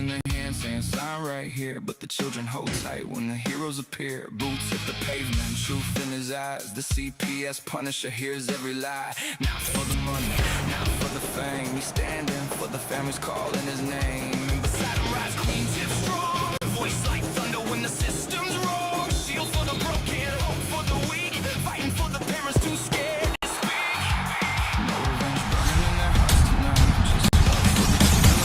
their hand saying sign right here, but the children hold tight when the heroes appear. Boots hit the pavement, truth in his eyes. The CPS Punisher hears every lie. Not for the money, not for the fame. He's standing for the families calling his name. And beside him rides Queen Tiff strong, voice like thunder when the system's wrong. Shield for the broken, hope for the weak, fighting for the parents too scared to speak. No revenge burning in their hearts tonight, just love for the children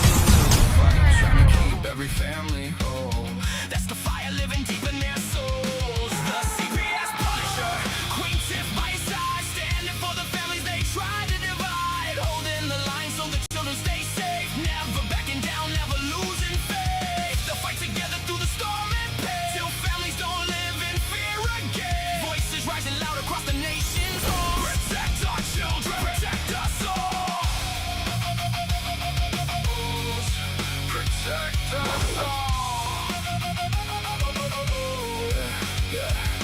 fight, trying to keep every family whole. That's the fire living deep in their souls. The CPS Punisher, Queen Tiff by his side, standing for the families they tried to divide, holding the line so the children stay safe, never backing down, never losing faith. They'll fight together through the storm and pain, till families don't live in fear again. Voices rising loud across the nation's home. Protect our children, protect us all. Protect us all.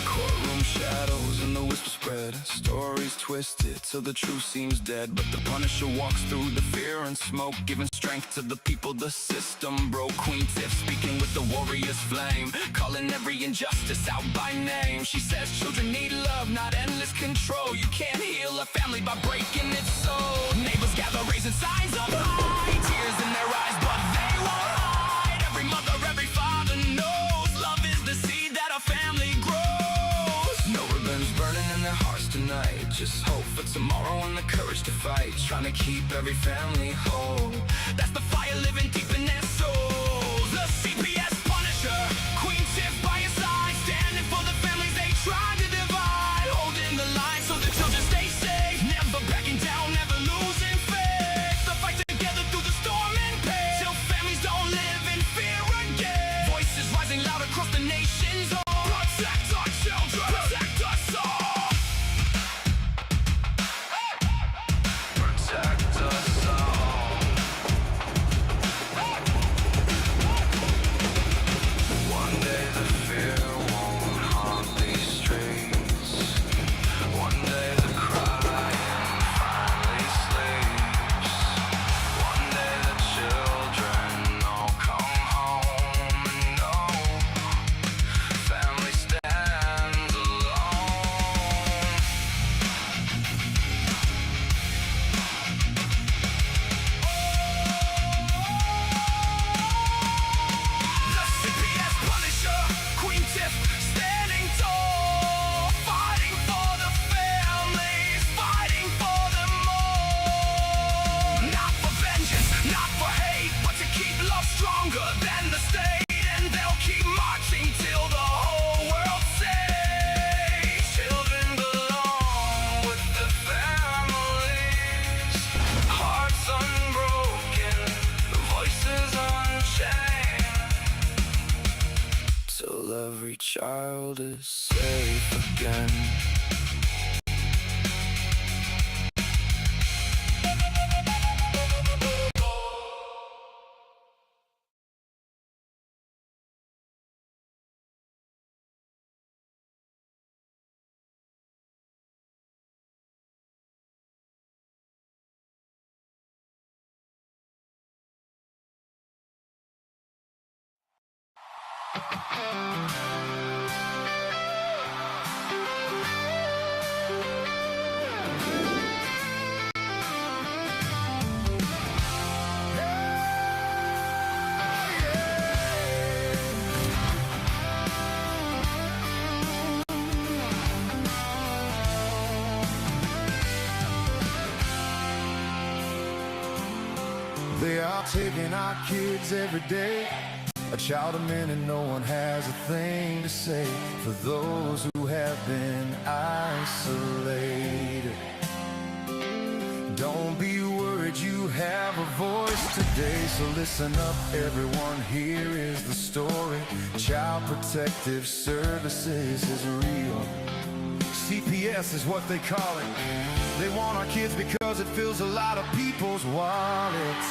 Courtroom shadows and the whisper spread, stories twisted till the truth seems dead. But the Punisher walks through the fear and smoke, giving strength to the people the system broke. Queen Tiff speaking with the warrior's flame, calling every injustice out by name. She says children need love, not endless control. You can't heal a family by breaking its soul. Neighbors gather raising signs of high, tears in their eyes but they won't hide. Every mother, every father knows love is the seed that a family grows. No revenge burning in their hearts tonight, just hope for tomorrow and the courage to fight, trying to keep every family whole. That's the fire living deep in their souls. The CPS Punisher, Queen Tiff by his side, standing for the families they tried to divide, holding the line so the children stay safe, never backing down, never losing faith. They'll fight together through the storm and pain, till families don't live in fear again. Voices rising loud across the nation's home. Protect our children, protect us all. Protect us all. One day the fear won't haunt these streets. One day the crying finally sleeps. One day the children all come home and know family stands alone. The CPS Punisher, Queen Tiff, standing tall, fighting for the families, fighting for them all. Not for vengeance, not for hate, but to keep love stronger than the state. And they'll keep marching till the whole world says children belong with the families. Hearts unbroken, voices unchained, till every child is safe again. They are taking our kids every day. A child a minute, no one has a thing to say for those who have been isolated. Don't be worried, you have a voice today. So listen up everyone, here is the story. Child Protective Services is real. CPS is what they call it. They want our kids because it fills a lot of people's wallets.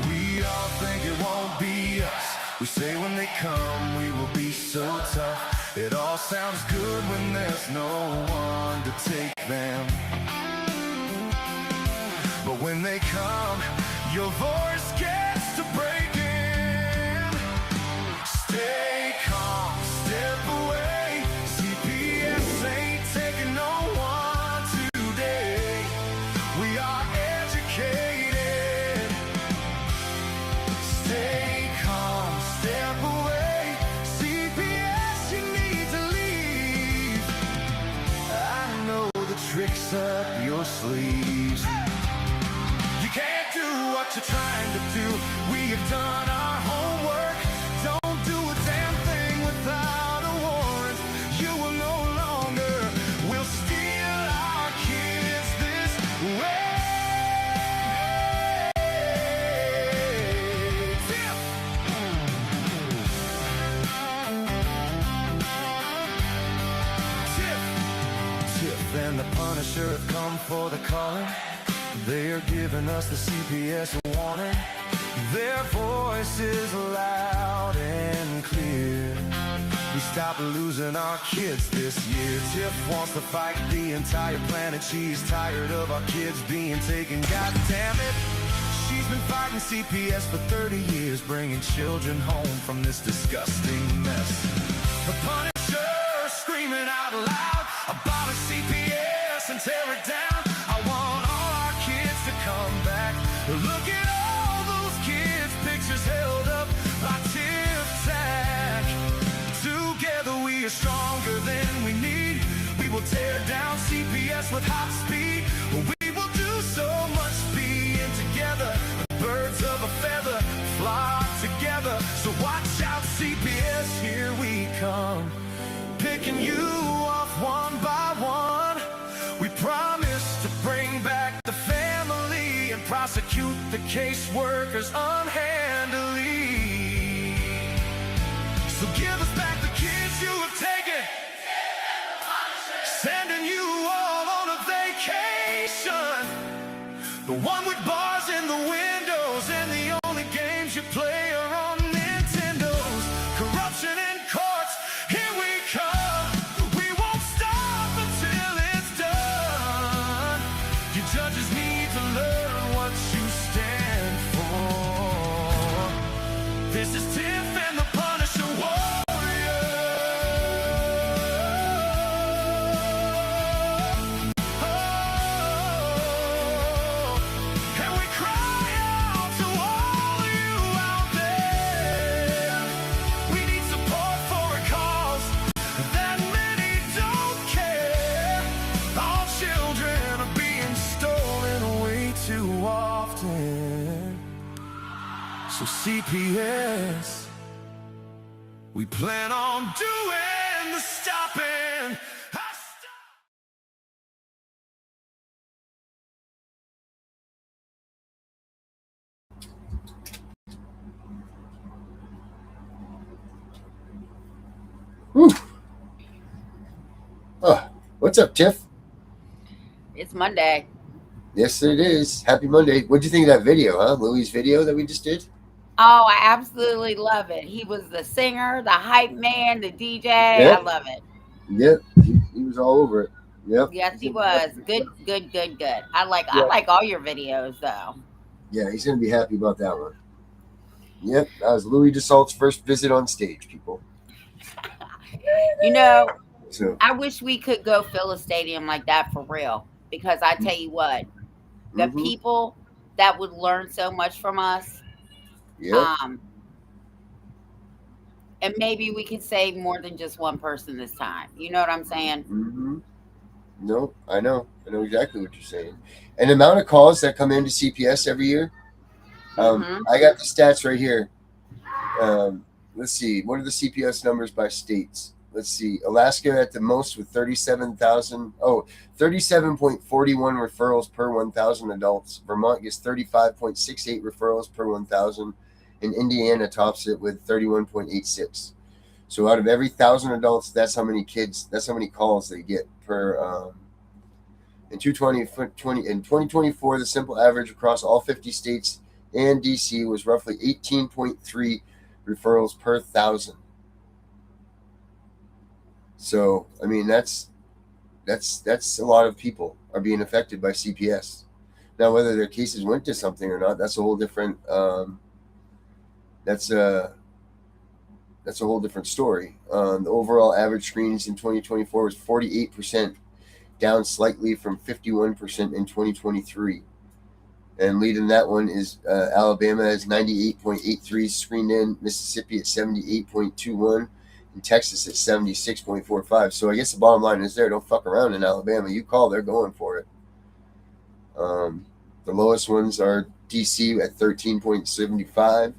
We all think it won't be us. We say when they come we will be so tough. It all sounds good when there's no one to take them. But when they come, your voice gets to break. up your sleeves. You can't do what you're trying to do. We have done our homework. Don't do a damn thing without a warrant. You will no longer will steal our kids this way. Tiff and the Punisher have come for the calling. They are giving us the CPS warning. Their voice is loud and clear. We stop losing our kids this year. Tiff wants to fight the entire planet. She's tired of our kids being taken. God damn it. She's been fighting CPS for 30 years, bringing children home from this disgusting mess. The Punisher screaming out loud, abolish CPS and tear it down. I want all our kids to come back. Look at all those kids' pictures held up by Tiff Tack. Together we are stronger than we need. We will tear down CPS with hot speed. We will do so much being together. Birds of a feather flock together. So watch out, CPS, here we come. Picking you off one by one. We promise to bring back the family and prosecute the caseworkers unhandily. So give us back the kids you have taken. Sending you all on a vacation. The one with bars in the windows and the only games you play are on Nintendos. Corruption in courts, here we come. We won't stop until it's done. Your judges need to learn what you stand for. This is Tiff and the Punisher Warrior. And we cry out to all you out there. We need support for a cause that many don't care. All children are being stolen way too often. So CPS, we plan on doing the stopping. Whew. Oh, what's up, Tiff? It's Monday. Yes, it is. Happy Monday. What'd you think of that video, huh? Louis' video that we just did? Oh, I absolutely love it. He was the singer, the hype man, the DJ. Yeah. I love it. Yep. He was all over it. Yep. Yes, he was. Good. I like all your videos though. Yeah, he's going to be happy about that one. Yep. That was Louis DeSalt's first visit on stage, people. You know, So, I wish we could go fill a stadium like that for real. Because I tell you what, the people that would learn so much from us, yeah. and maybe we could save more than just one person this time. You know what I'm saying? No, I know exactly what you're saying. And the amount of calls that come into CPS every year, I got the stats right here. Let's see. What are the CPS numbers by states? Let's see. Alaska at the most with 37,000. Oh, 37.41 referrals per 1,000 adults. Vermont gets 35.68 referrals per 1,000. And Indiana tops it with 31.86. So out of every 1,000 adults, that's how many calls they get per. In 2024, the simple average across all 50 states and DC was roughly 18.3 referrals per 1,000. So, I mean, that's a lot of people are being affected by CPS. Now, whether their cases went to something or not, that's a whole different that's a whole different story. The overall average screenings in 2024 was 48%, down slightly from 51% in 2023. And leading that one is Alabama has 98.83 screened in, Mississippi at 78.21, In Texas, it's 76.45. So I guess the bottom line is there. Don't fuck around in Alabama. You call, they're going for it. The lowest ones are DC at 13.75,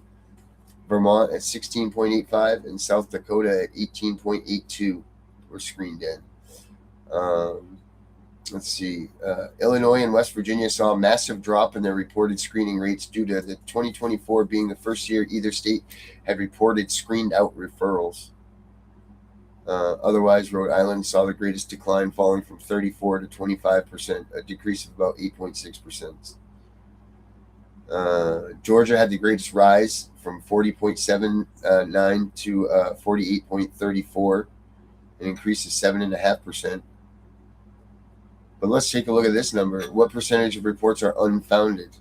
Vermont at 16.85, and South Dakota at 18.82 were screened in. Let's see. Illinois and West Virginia saw a massive drop in their reported screening rates due to the 2024 being the first year either state had reported screened out referrals. Otherwise, Rhode Island saw the greatest decline, falling from 34 to 25%, a decrease of about 8.6%. Georgia had the greatest rise from 40.79 to 48.34, an increase of 7.5%. But let's take a look at this number. What percentage of reports are unfounded?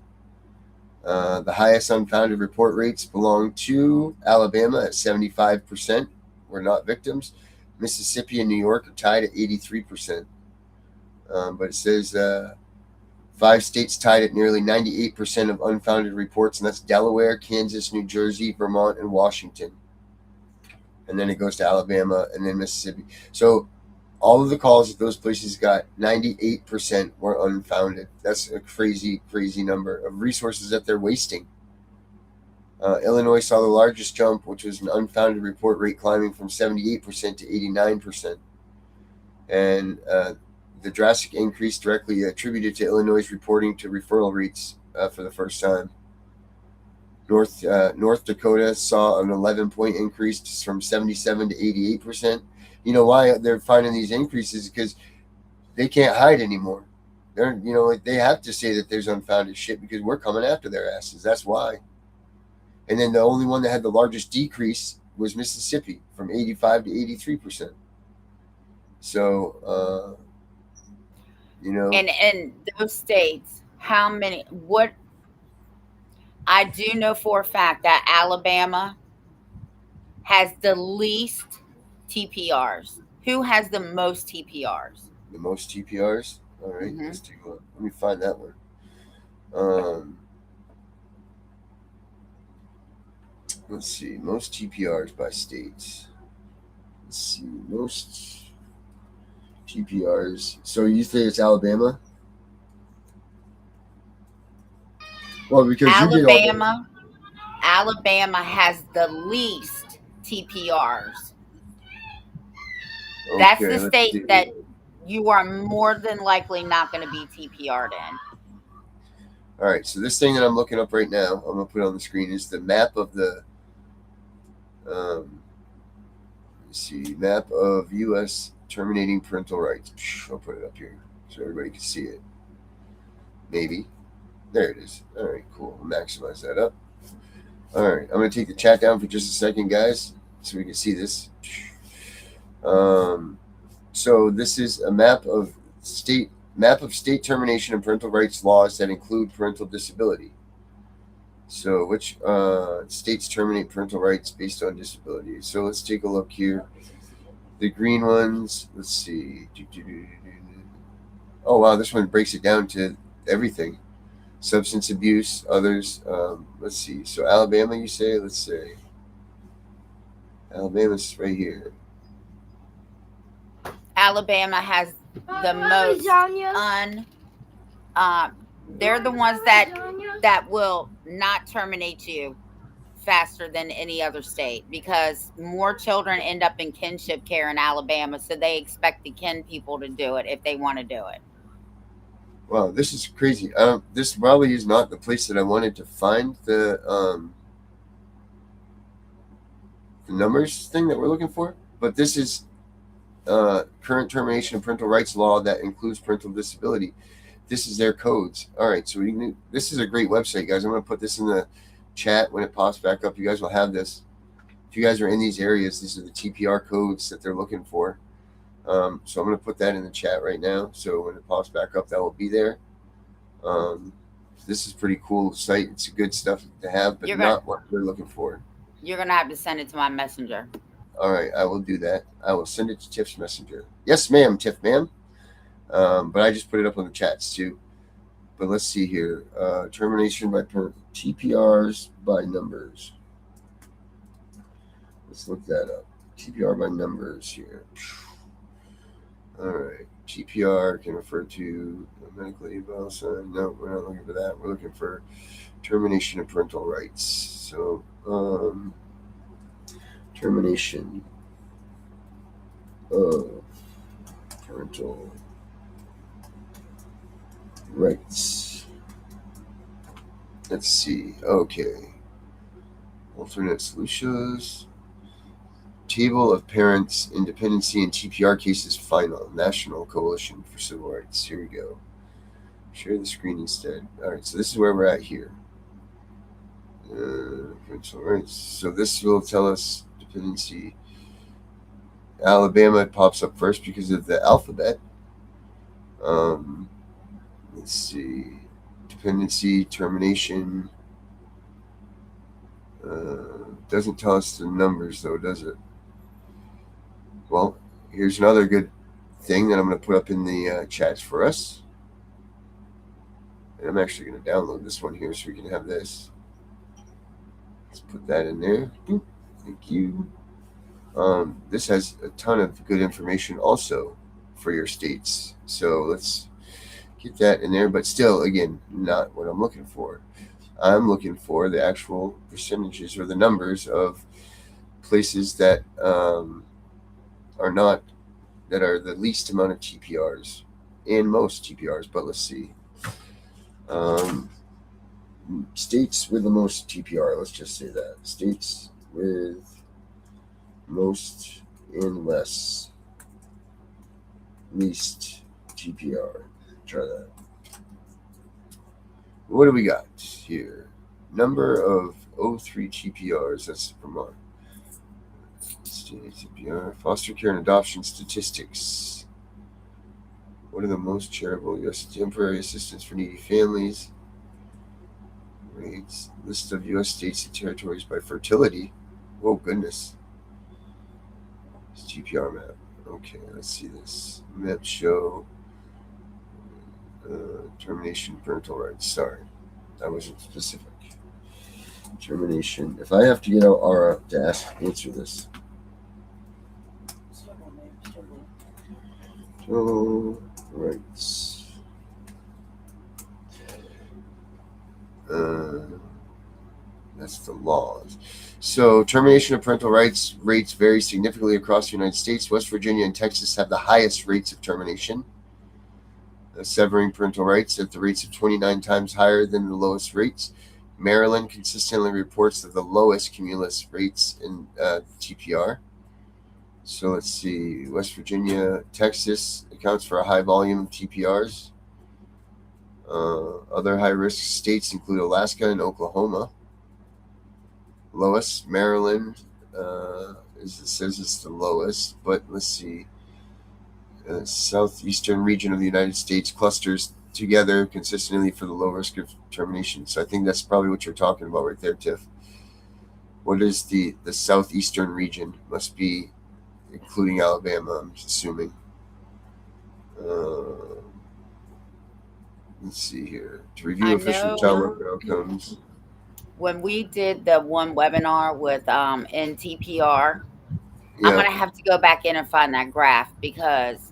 The highest unfounded report rates belong to Alabama at 75%. Were not victims. Mississippi and New York are tied at 83%. But it says 5 states tied at nearly 98% of unfounded reports, and that's Delaware, Kansas, New Jersey, Vermont, and Washington. And then it goes to Alabama and then Mississippi. So all of the calls that those places got, 98% were unfounded. That's a crazy, crazy number of resources that they're wasting. Illinois saw the largest jump, which was an unfounded report rate climbing from 78% to 89%. And the drastic increase directly attributed to Illinois' reporting to referral rates for the first time. North Dakota saw an 11-point increase from 77 to 88%. You know why they're finding these increases? Because they can't hide anymore. They have to say that there's unfounded shit because we're coming after their asses. That's why. And then the only one that had the largest decrease was Mississippi, from 85 to 83%. So, And in those states, I do know for a fact that Alabama has the least TPRs. Who has the most TPRs? The most TPRs? All right, let's take a look. Let me find that one. Let's see, most TPRs by states. Let's see, most TPRs. So you say it's Alabama? Well, because Alabama has the least TPRs. Okay, that's the state that you are more than likely not going to be TPR'd in. All right, so this thing that I'm looking up right now, I'm going to put on the screen, is the map of the map of U.S. terminating parental rights. I'll put it up here so everybody can see it. Maybe. There it is. All right, cool. We'll maximize that up. All right, I'm going to take the chat down for just a second, guys, so we can see this. So this is a map of state termination and parental rights laws that include parental disability. So which states terminate parental rights based on disability? So let's take a look here. The green ones, let's see. Oh, wow, this one breaks it down to everything. Substance abuse, others. Let's see. So Alabama, you say? Let's say. Alabama's right here. Alabama has the most they're the ones that will not terminate you faster than any other state, because more children end up in kinship care in Alabama, so they expect the kin people to do it if they want to do it. Wow, this is crazy. This probably is not the place that I wanted to find the numbers thing that we're looking for, but this is current termination of parental rights law that includes parental disability. This is their codes. All right, so this is a great website, guys. I'm going to put this in the chat when it pops back up. You guys will have this. If you guys are in these areas, these are the TPR codes that they're looking for. So I'm going to put that in the chat right now. So when it pops back up, that will be there. This is pretty cool site. It's good stuff to have, but not what we're looking for. You're going to have to send it to my messenger. All right, I will do that. I will send it to Tiff's messenger. Yes, ma'am, Tiff, ma'am. But I just put it up on the chats too. But let's see here. Termination by TPRs by numbers. Let's look that up. TPR by numbers here. All right. TPR can refer to medically eval sign. No, we're not looking for that. We're looking for termination of parental rights. So, termination of parental rights. Let's see. Okay. Alternate solutions. Table of Parents, Independency, and TPR Cases Final. National Coalition for Civil Rights. Here we go. Share the screen instead. All right, so this is where we're at here. Parental rights. So this will tell us dependency. Alabama pops up first because of the alphabet. Let's see. Dependency, termination. Doesn't tell us the numbers though, does it? Well, here's another good thing that I'm going to put up in the chats for us. And I'm actually going to download this one here so we can have this. Let's put that in there. Boop. Thank you. This has a ton of good information also for your states. So let's get that in there. But still, again, not what I'm looking for. I'm looking for the actual percentages or the numbers of places that are the least amount of TPRs and most TPRs. But let's see. States with the most TPR, let's just say that. States with most and least TPR. Try that. What do we got here? Number of 03 TPRs, that's Vermont. State TPR. Foster care and adoption statistics. What are the most charitable U.S. temporary assistance for needy families? Rates. List of U.S. states and territories by fertility. Whoa, goodness. It's TPR map. Okay, let's see this. Map show. Termination parental rights. Sorry, that wasn't specific. Termination. If I have to get out Aura to answer this. Parental rights. That's the laws. So termination of parental rights rates vary significantly across the United States. West Virginia and Texas have the highest rates of termination. Severing parental rights at the rates of 29 times higher than the lowest rates. Maryland consistently reports the lowest cumulus rates in TPR. So let's see. West Virginia, Texas accounts for a high volume of TPRs. Other high-risk states include Alaska and Oklahoma. Lowest, Maryland, it says it's the lowest, but let's see. Southeastern region of the United States clusters together consistently for the low risk of termination. So I think that's probably what you're talking about right there, Tiff. What is the southeastern region? Must be including Alabama, I'm assuming. Let's see here. To review official child welfare outcomes. When we did the one webinar with NTPR, Yeah. I'm going to have to go back in and find that graph because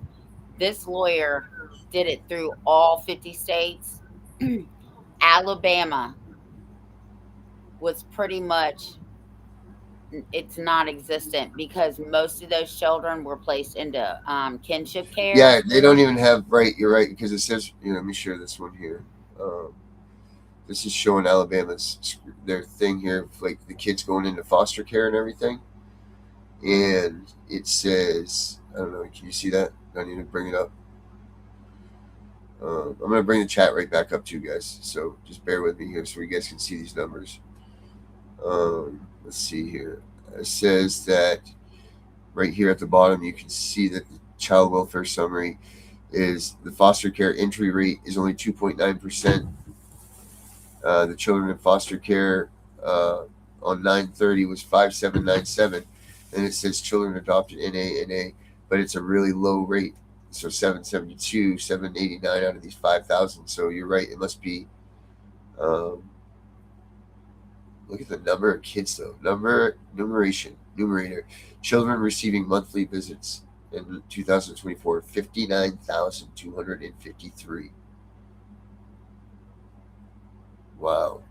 this lawyer did it through all 50 states. Alabama was pretty much, it's non-existent because most of those children were placed into kinship care. Yeah, they don't even have, right, you're right, because it says, let me share this one here. This is showing Alabama's, their thing here, like the kids going into foster care and everything. And it says, I don't know, can you see that? I need to bring it up. I'm going to bring the chat right back up to you guys. So just bear with me here so you guys can see these numbers. Let's see here. It says that right here at the bottom, you can see that the child welfare summary is the foster care entry rate is only 2.9%. The children in foster care on 9/30 was 5,797. And it says children adopted NA, but it's a really low rate. So 772, 789 out of these 5,000. So you're right. It must be, Look at the number of kids, though. Numerator. Children receiving monthly visits in 2024, 59,253. Wow.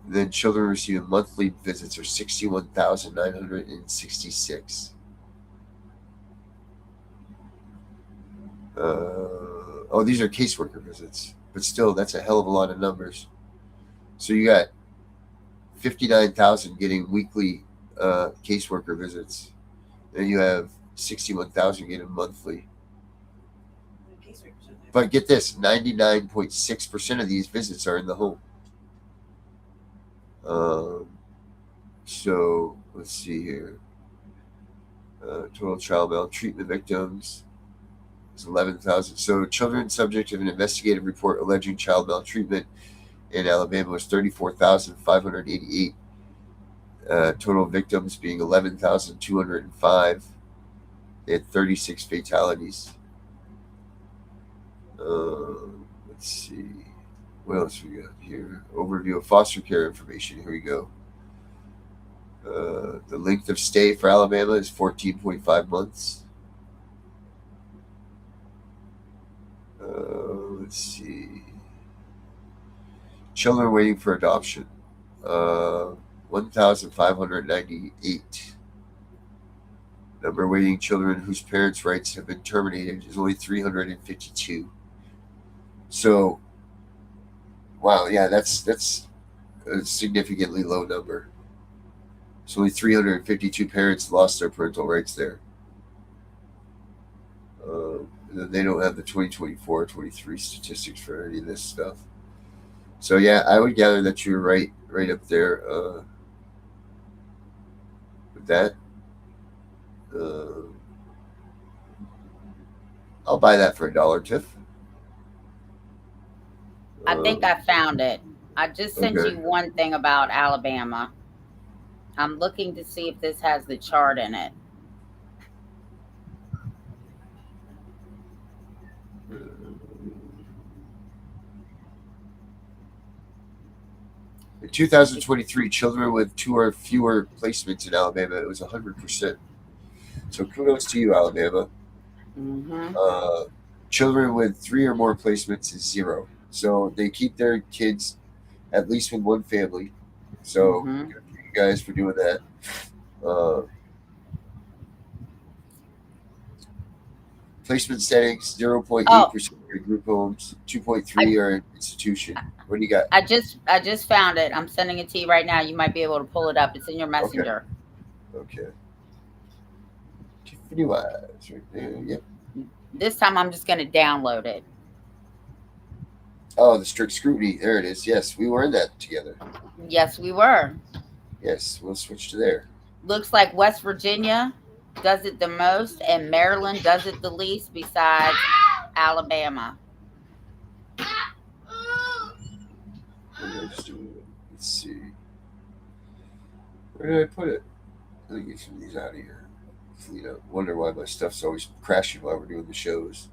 And then children receiving monthly visits are 61,966. These are caseworker visits, but still, that's a hell of a lot of numbers. So you got 59,000 getting weekly caseworker visits. Then you have 61,000 getting monthly. But get this, 99.6% of these visits are in the home. So let's see here. Total child maltreatment victims is 11,000. So children subject of an investigative report alleging child maltreatment in Alabama was 34,588. Total victims being 11,205. They had 36 fatalities. Let's see. What else we got here? Overview of foster care information. Here we go. The length of stay for Alabama is 14.5 months. Let's see. Children waiting for adoption. 1,598. Number waiting children whose parents' rights have been terminated is only 352. So, wow, yeah, that's a significantly low number. So only 352 parents lost their parental rights there. And they don't have the 2024-23 statistics for any of this stuff. So yeah, I would gather that you're right up there with that. I'll buy that for $1, Tiff. I think I found it. I just sent you one thing about Alabama. I'm looking to see if this has the chart in it. In 2023, children with 2 or fewer placements in Alabama, it was 100%. So kudos to you, Alabama. Mm-hmm. Children with 3 or more placements is 0. So they keep their kids at least with one family. So good for you guys for doing that. Placement settings, 0.8% are group homes, 2.3 are institution. What do you got? I just found it. I'm sending it to you right now. You might be able to pull it up. It's in your messenger. Okay. Tiffany Wise right there. Yep. This time I'm just going to download it. Oh, the strict scrutiny. There it is. Yes, we were in that together. Yes, we were. Yes, we'll switch to there. Looks like West Virginia does it the most, and Maryland does it the least, besides Alabama. Let's see. Where did I put it? Let me get some of these out of here. Wonder why my stuff's always crashing while we're doing the shows.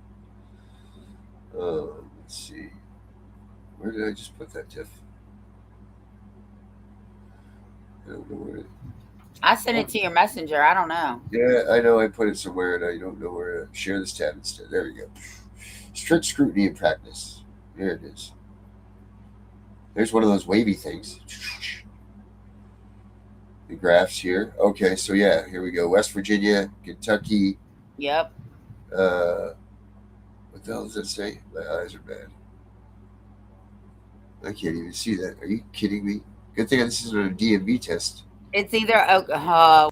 Let's see. Where did I just put that, Tiff? I don't know where I sent it to your messenger. I don't know. Yeah, I know I put it somewhere and I don't know where to share this tab instead. There we go. Strict scrutiny in practice. There it is. There's one of those wavy things. The graphs here. Okay, so yeah, here we go. West Virginia, Kentucky. Yep. What the hell does that say? My eyes are bad. I can't even see that. Are you kidding me? Good thing this isn't a DMV test. It's either Oklahoma.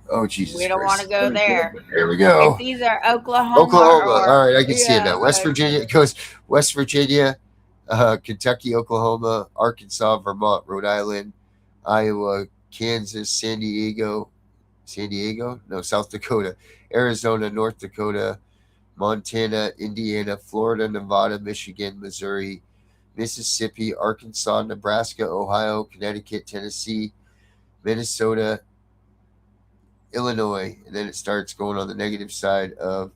Oh, Jesus We don't want to go there. There we go. It's either Oklahoma. All right, I can see it now. West Virginia. It goes West Virginia, Kentucky, Oklahoma, Arkansas, Vermont, Rhode Island, Iowa, Kansas, San Diego? No, South Dakota, Arizona, North Dakota, Montana, Indiana, Florida, Nevada, Michigan, Missouri, Mississippi, Arkansas, Nebraska, Ohio, Connecticut, Tennessee, Minnesota, Illinois, and then it starts going on the negative side of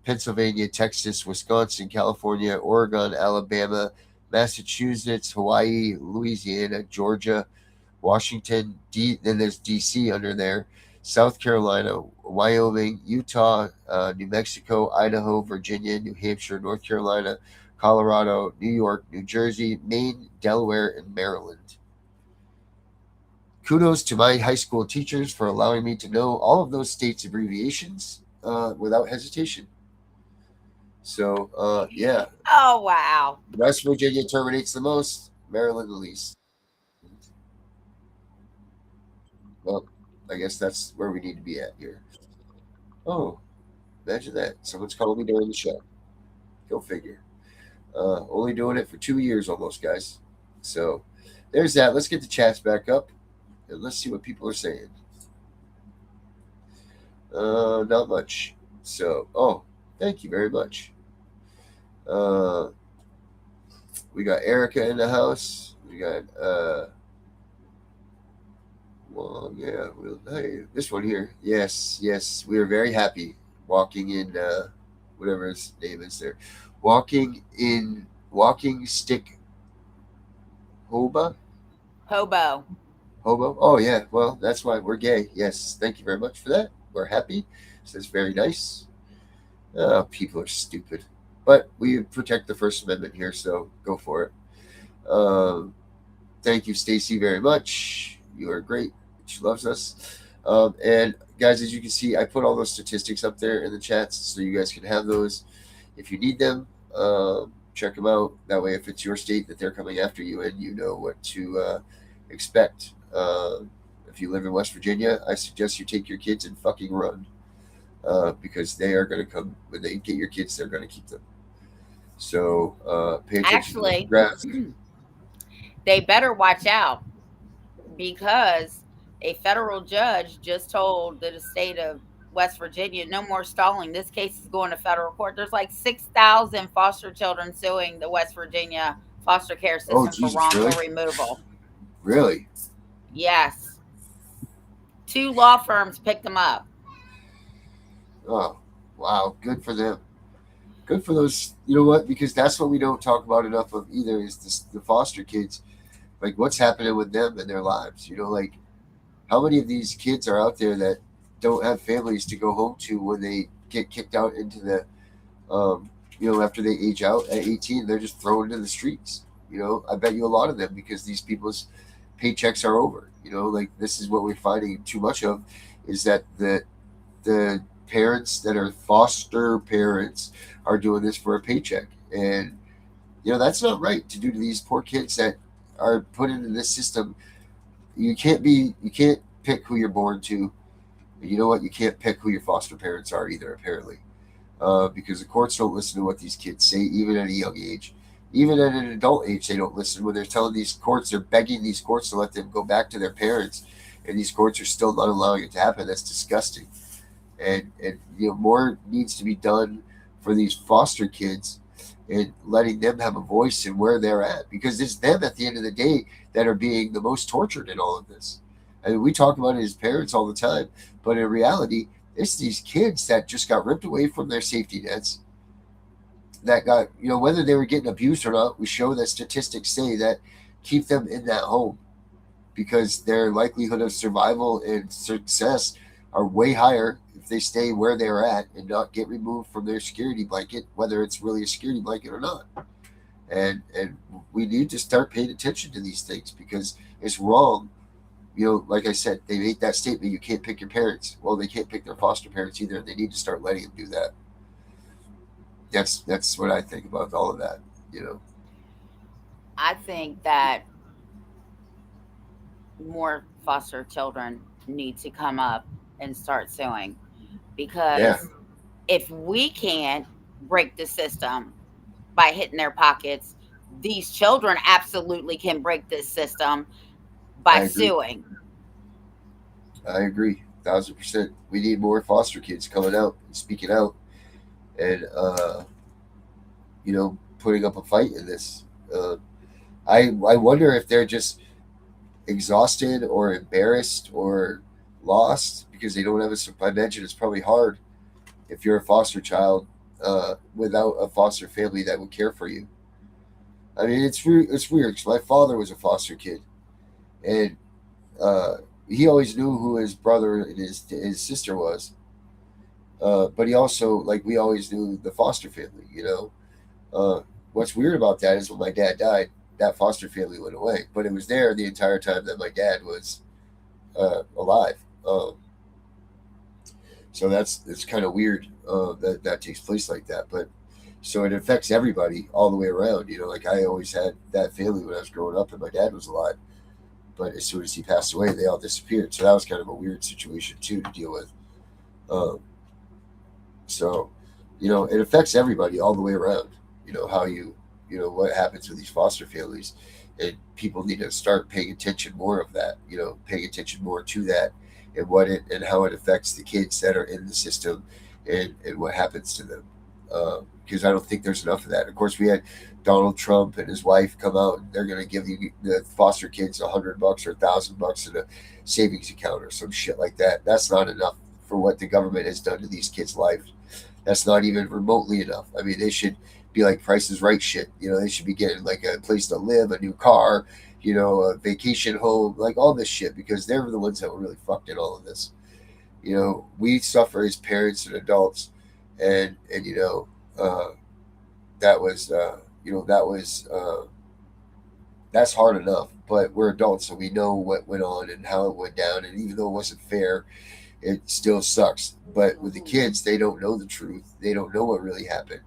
Pennsylvania, Texas, Wisconsin, California, Oregon, Alabama, Massachusetts, Hawaii, Louisiana, Georgia, Washington, then there's DC under there, South Carolina, Wyoming, Utah, New Mexico, Idaho, Virginia, New Hampshire, North Carolina, Colorado, New York, New Jersey, Maine, Delaware, and Maryland. Kudos to my high school teachers for allowing me to know all of those states' abbreviations without hesitation. So, yeah. Oh, wow. West Virginia terminates the most, Maryland the least. Well, I guess that's where we need to be at here. Oh, imagine that. Someone's calling me during the show. Go figure. Only doing it for 2 years almost, guys. So there's that. Let's get the chats back up and let's see what people are saying. Not much. So, thank you very much. We got Erica in the house. We got, well, yeah, hey, this one here. Yes, we are very happy walking in, whatever his name is there. Walking stick Hobo. Oh, yeah. Well, that's why we're gay. Yes. Thank you very much for that. We're happy. So it's very nice. People are stupid. But we protect the First Amendment here, so go for it. Thank you, Stacy, very much. You are great. She loves us. And guys, as you can see, I put all those statistics up there in the chats so you guys can have those if you need them. Check them out. That way, if it's your state that they're coming after you and you know what to expect. If you live in West Virginia, I suggest you take your kids and fucking run. Because they are going to come, when they get your kids, they're going to keep them. So, pay attention. Actually, they better watch out because a federal judge just told the state of West Virginia, no more stalling. This case is going to federal court. There's like 6,000 foster children suing the West Virginia foster care system for wrongful removal. Really? Yes. 2 law firms picked them up. Oh, wow. Good for them. Good for those, you know what? Because that's what we don't talk about enough of either is the foster kids. Like what's happening with them in their lives. You know, like how many of these kids are out there that don't have families to go home to when they get kicked out into the, after they age out at 18, they're just thrown into the streets. You know, I bet you a lot of them because these people's paychecks are over. You know, like this is what we're finding too much of is that the parents that are foster parents are doing this for a paycheck. And, that's not right to do to these poor kids that are put into this system. You can't pick who you're born to. You know what? You can't pick who your foster parents are either, apparently. Because the courts don't listen to what these kids say, even at a young age. Even at an adult age, they don't listen when they're telling these courts, they're begging these courts to let them go back to their parents. And these courts are still not allowing it to happen. That's disgusting. And more needs to be done for these foster kids and letting them have a voice in where they're at. Because it's them at the end of the day that are being the most tortured in all of this. I mean, we talk about it as parents all the time, but in reality, it's these kids that just got ripped away from their safety nets, that got, whether they were getting abused or not, we show that statistics say that keep them in that home because their likelihood of survival and success are way higher if they stay where they're at and not get removed from their security blanket, whether it's really a security blanket or not. And we need to start paying attention to these things because it's wrong. Like I said, they made that statement, you can't pick your parents. Well, they can't pick their foster parents either. They need to start letting them do that. That's what I think about all of that, I think that more foster children need to come up and start suing because if we can't break the system by hitting their pockets, these children absolutely can break this system by suing. I agree, 1,000%. We need more foster kids coming out and speaking out, and putting up a fight in this. I wonder if they're just exhausted or embarrassed or lost because they don't have I imagine it's probably hard if you're a foster child without a foster family that would care for you. I mean, it's weird. 'Cause my father was a foster kid, and uh, he always knew who his brother and his sister was. But he also, like, we always knew the foster family. What's weird about that is when my dad died, that foster family went away, but it was there the entire time that my dad was alive. So it's kind of weird that takes place like that. But so it affects everybody all the way around. Like I always had that family when I was growing up, and my dad was alive. But as soon as he passed away, they all disappeared. So that was kind of a weird situation too to deal with. Um, so, it affects everybody all the way around. How what happens with these foster families, and people need to start paying attention more of that. Paying attention more to that, and and how it affects the kids that are in the system, and what happens to them. Because I don't think there's enough of that. Of course, we had Donald Trump and his wife come out, and they're going to give you the foster kids $100 or $1,000 in a savings account or some shit like that. That's not enough for what the government has done to these kids' lives. That's not even remotely enough. I mean, they should be like Price is Right shit. They should be getting like a place to live, a new car, a vacation home, like all this shit, because they're the ones that were really fucked in all of this. We suffer as parents and adults, and uh, that was that's hard enough. But we're adults, so we know what went on and how it went down. And even though it wasn't fair, it still sucks. But with the kids, they don't know the truth. They don't know what really happened.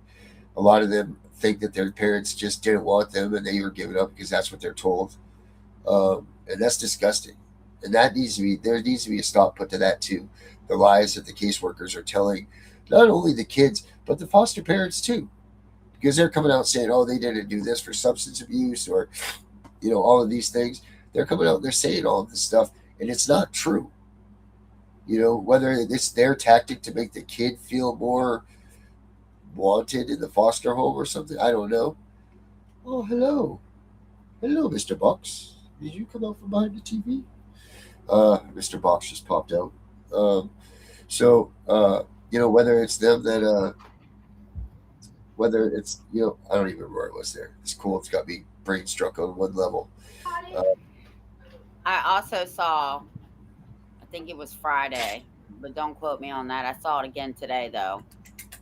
A lot of them think that their parents just didn't want them and they were giving up because that's what they're told. And that's disgusting. And there needs to be a stop put to that too. The lies that the caseworkers are telling not only the kids, but the foster parents too. Because they're coming out saying, oh, they didn't do this for substance abuse, or, all of these things. They're coming out and they're saying all of this stuff, and it's not true. Whether it's their tactic to make the kid feel more wanted in the foster home or something, I don't know. Oh, hello. Hello, Mr. Box. Did you come out from behind the TV? Mr. Box just popped out. So, whether it's them that, whether it's, I don't even remember where it was there. It's cool. It's got me brain struck on one level. Uh, I also saw, I think it was Friday, but don't quote me on that. I saw it again today, though,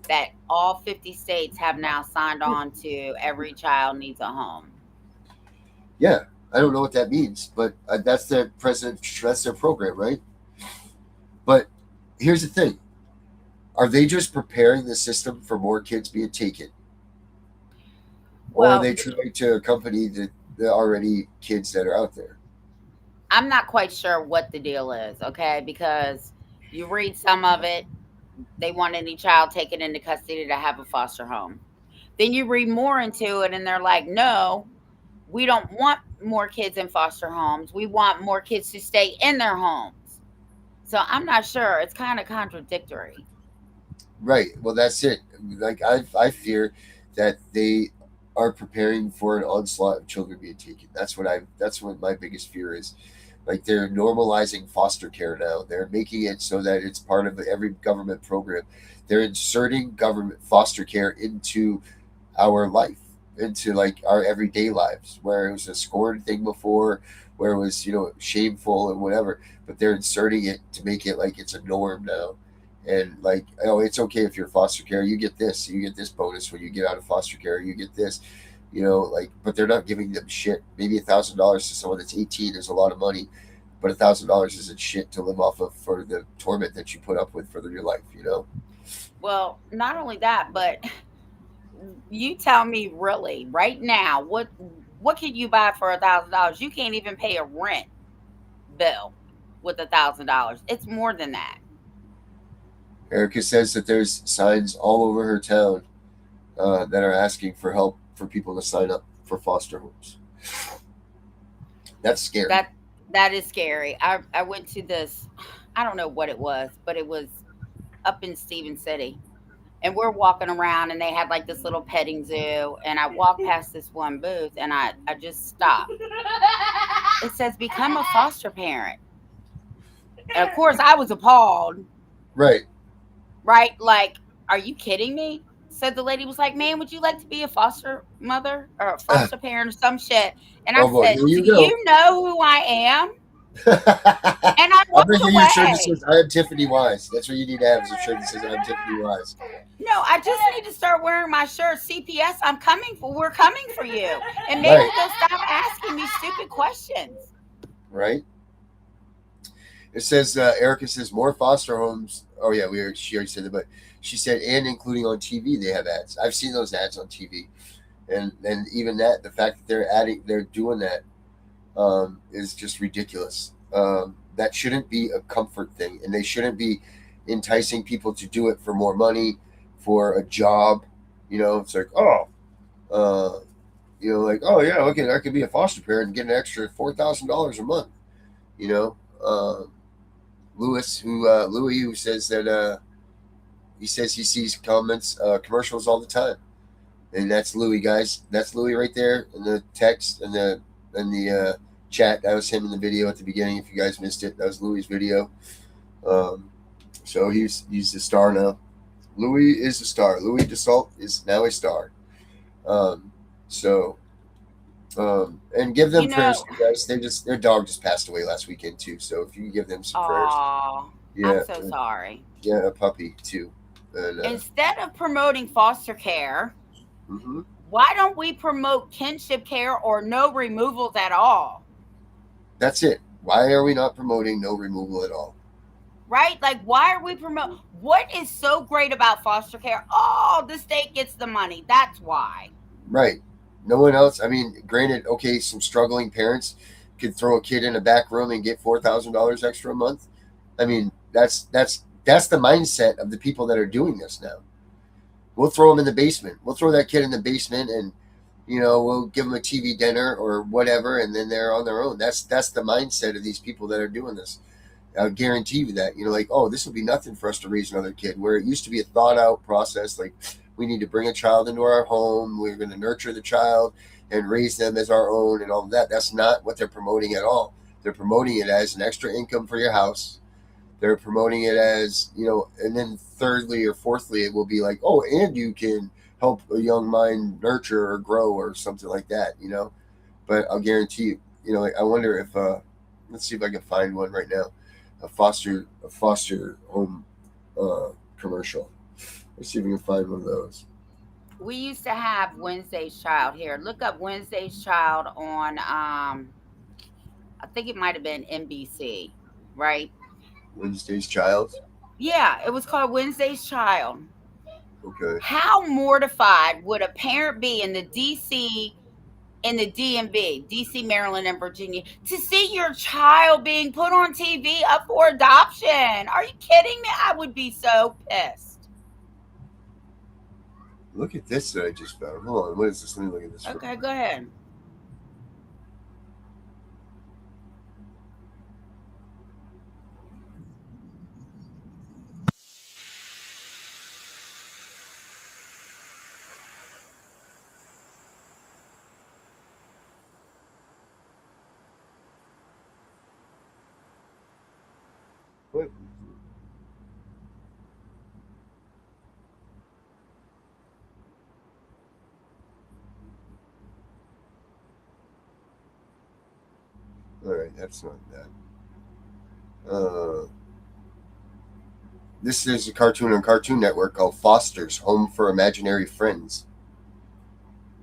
that all 50 states have now signed on to every child needs a home. yeah, I don't know what that means, but that's that's their program, right? But here's the thing. Are they just preparing the system for more kids being taken? Or are Well, they trying to accompany the already kids that are out there? I'm not quite sure what the deal is, okay? Because you read some of it, they want any child taken into custody to have a foster home. Then you read more into it, and they're like, no, we don't want more kids in foster homes. We want more kids to stay in their homes. So I'm not sure. It's kind of contradictory. Right. Well, that's it. Like I fear that they are preparing for an onslaught of children being taken. That's what my biggest fear is. Like they're normalizing foster care now. They're making it so that it's part of every government program. They're inserting government foster care into our life, into like our everyday lives, where it was a scorned thing before, where it was, shameful and whatever. But they're inserting it to make it like it's a norm now. And like, oh, it's okay if you're foster care. You get this bonus when you get out of foster care. You get this, like, but they're not giving them shit. Maybe $1,000 to someone that's 18 is a lot of money, but $1,000 isn't shit to live off of for the torment that you put up with for your life. Well, not only that, but you tell me really right now, what can you buy for $1,000? You can't even pay a rent bill with $1,000. It's more than that. Erica says that there's signs all over her town that are asking for help for people to sign up for foster homes. That's scary. That is scary. I went to this, I don't know what it was, but it was up in Stephen City. And we're walking around and they had like this little petting zoo. And I walked past this one booth and I just stopped. It says become a foster parent. And of course I was appalled. Right. Right? Like, are you kidding me? So the lady was like, "Man, would you like to be a foster mother or a foster parent or some shit?" And I Oh boy, said, here "Do you go. you know who I am?" And I I'll walked bring you a shirt that away. says "I am Tiffany Wise." That's what you need to have, is a shirt that says "I am Tiffany Wise." No, I just need to start wearing my shirt. CPS, I'm coming for. We're coming for you, and maybe Right, they'll stop asking me stupid questions. right. It says Erica says more foster homes. Oh yeah, she already said that, but she said, and including on TV, they have ads. I've seen those ads on TV, and even that, the fact that they're doing that is just ridiculous. That shouldn't be a comfort thing, and they shouldn't be enticing people to do it for more money, for a job. It's like, uh, like, oh yeah, okay, I could be a foster parent and get an extra $4,000 a month. You know, Louis, who says that he says he sees commercials all the time, and that's Louis, guys. That's Louis right there in the text and the chat. That was him in the video at the beginning. If you guys missed it, that was Louis' video. Um, so he's the star now. Louis is a star. Louis DeSalt is now a star. Um, so and give them You prayers, know, guys. Their dog just passed away last weekend too. So if you give them some prayers, oh, I'm yeah, so sorry. yeah, a puppy too, and Instead of promoting foster care, mm-hmm. why don't we promote kinship care or no removals at all? That's it. Why are we not promoting no removal at all? Right? Like, why are we promote? What is so great about foster care? Oh, the state gets the money. That's why. Right. No one else. I mean, granted, okay, some struggling parents could throw a kid in a back room and get $4,000 extra a month. I mean, that's the mindset of the people that are doing this now. We'll throw them in the basement. We'll throw that kid in the basement, and we'll give them a TV dinner or whatever, and then they're on their own. That's the mindset of these people that are doing this. I'll guarantee you that. Like, oh, this will be nothing for us to raise another kid. Where it used to be a thought out process, like, we need to bring a child into our home. We're going to nurture the child and raise them as our own and all of that. That's not what they're promoting at all. They're promoting it as an extra income for your house. They're promoting it as, and then thirdly or fourthly, it will be like, oh, and you can help a young mind nurture or grow or something like that, But I'll guarantee you, like, I wonder if, let's see if I can find one right now, a foster home commercial. Let's see if we can find one of those. We used to have Wednesday's Child here. Look up Wednesday's Child on I think it might have been NBC, right? Wednesday's Child. Yeah, it was called Wednesday's Child. Okay. How mortified would a parent be in the DMV, DC, Maryland, and Virginia, to see your child being put on TV up for adoption? Are you kidding me? I would be so pissed. Look at this that I just found. Hold on. What is this? Let me look at this. Okay, go ahead. What? All right, that's not that. This is a cartoon on Cartoon Network called Foster's Home for Imaginary Friends.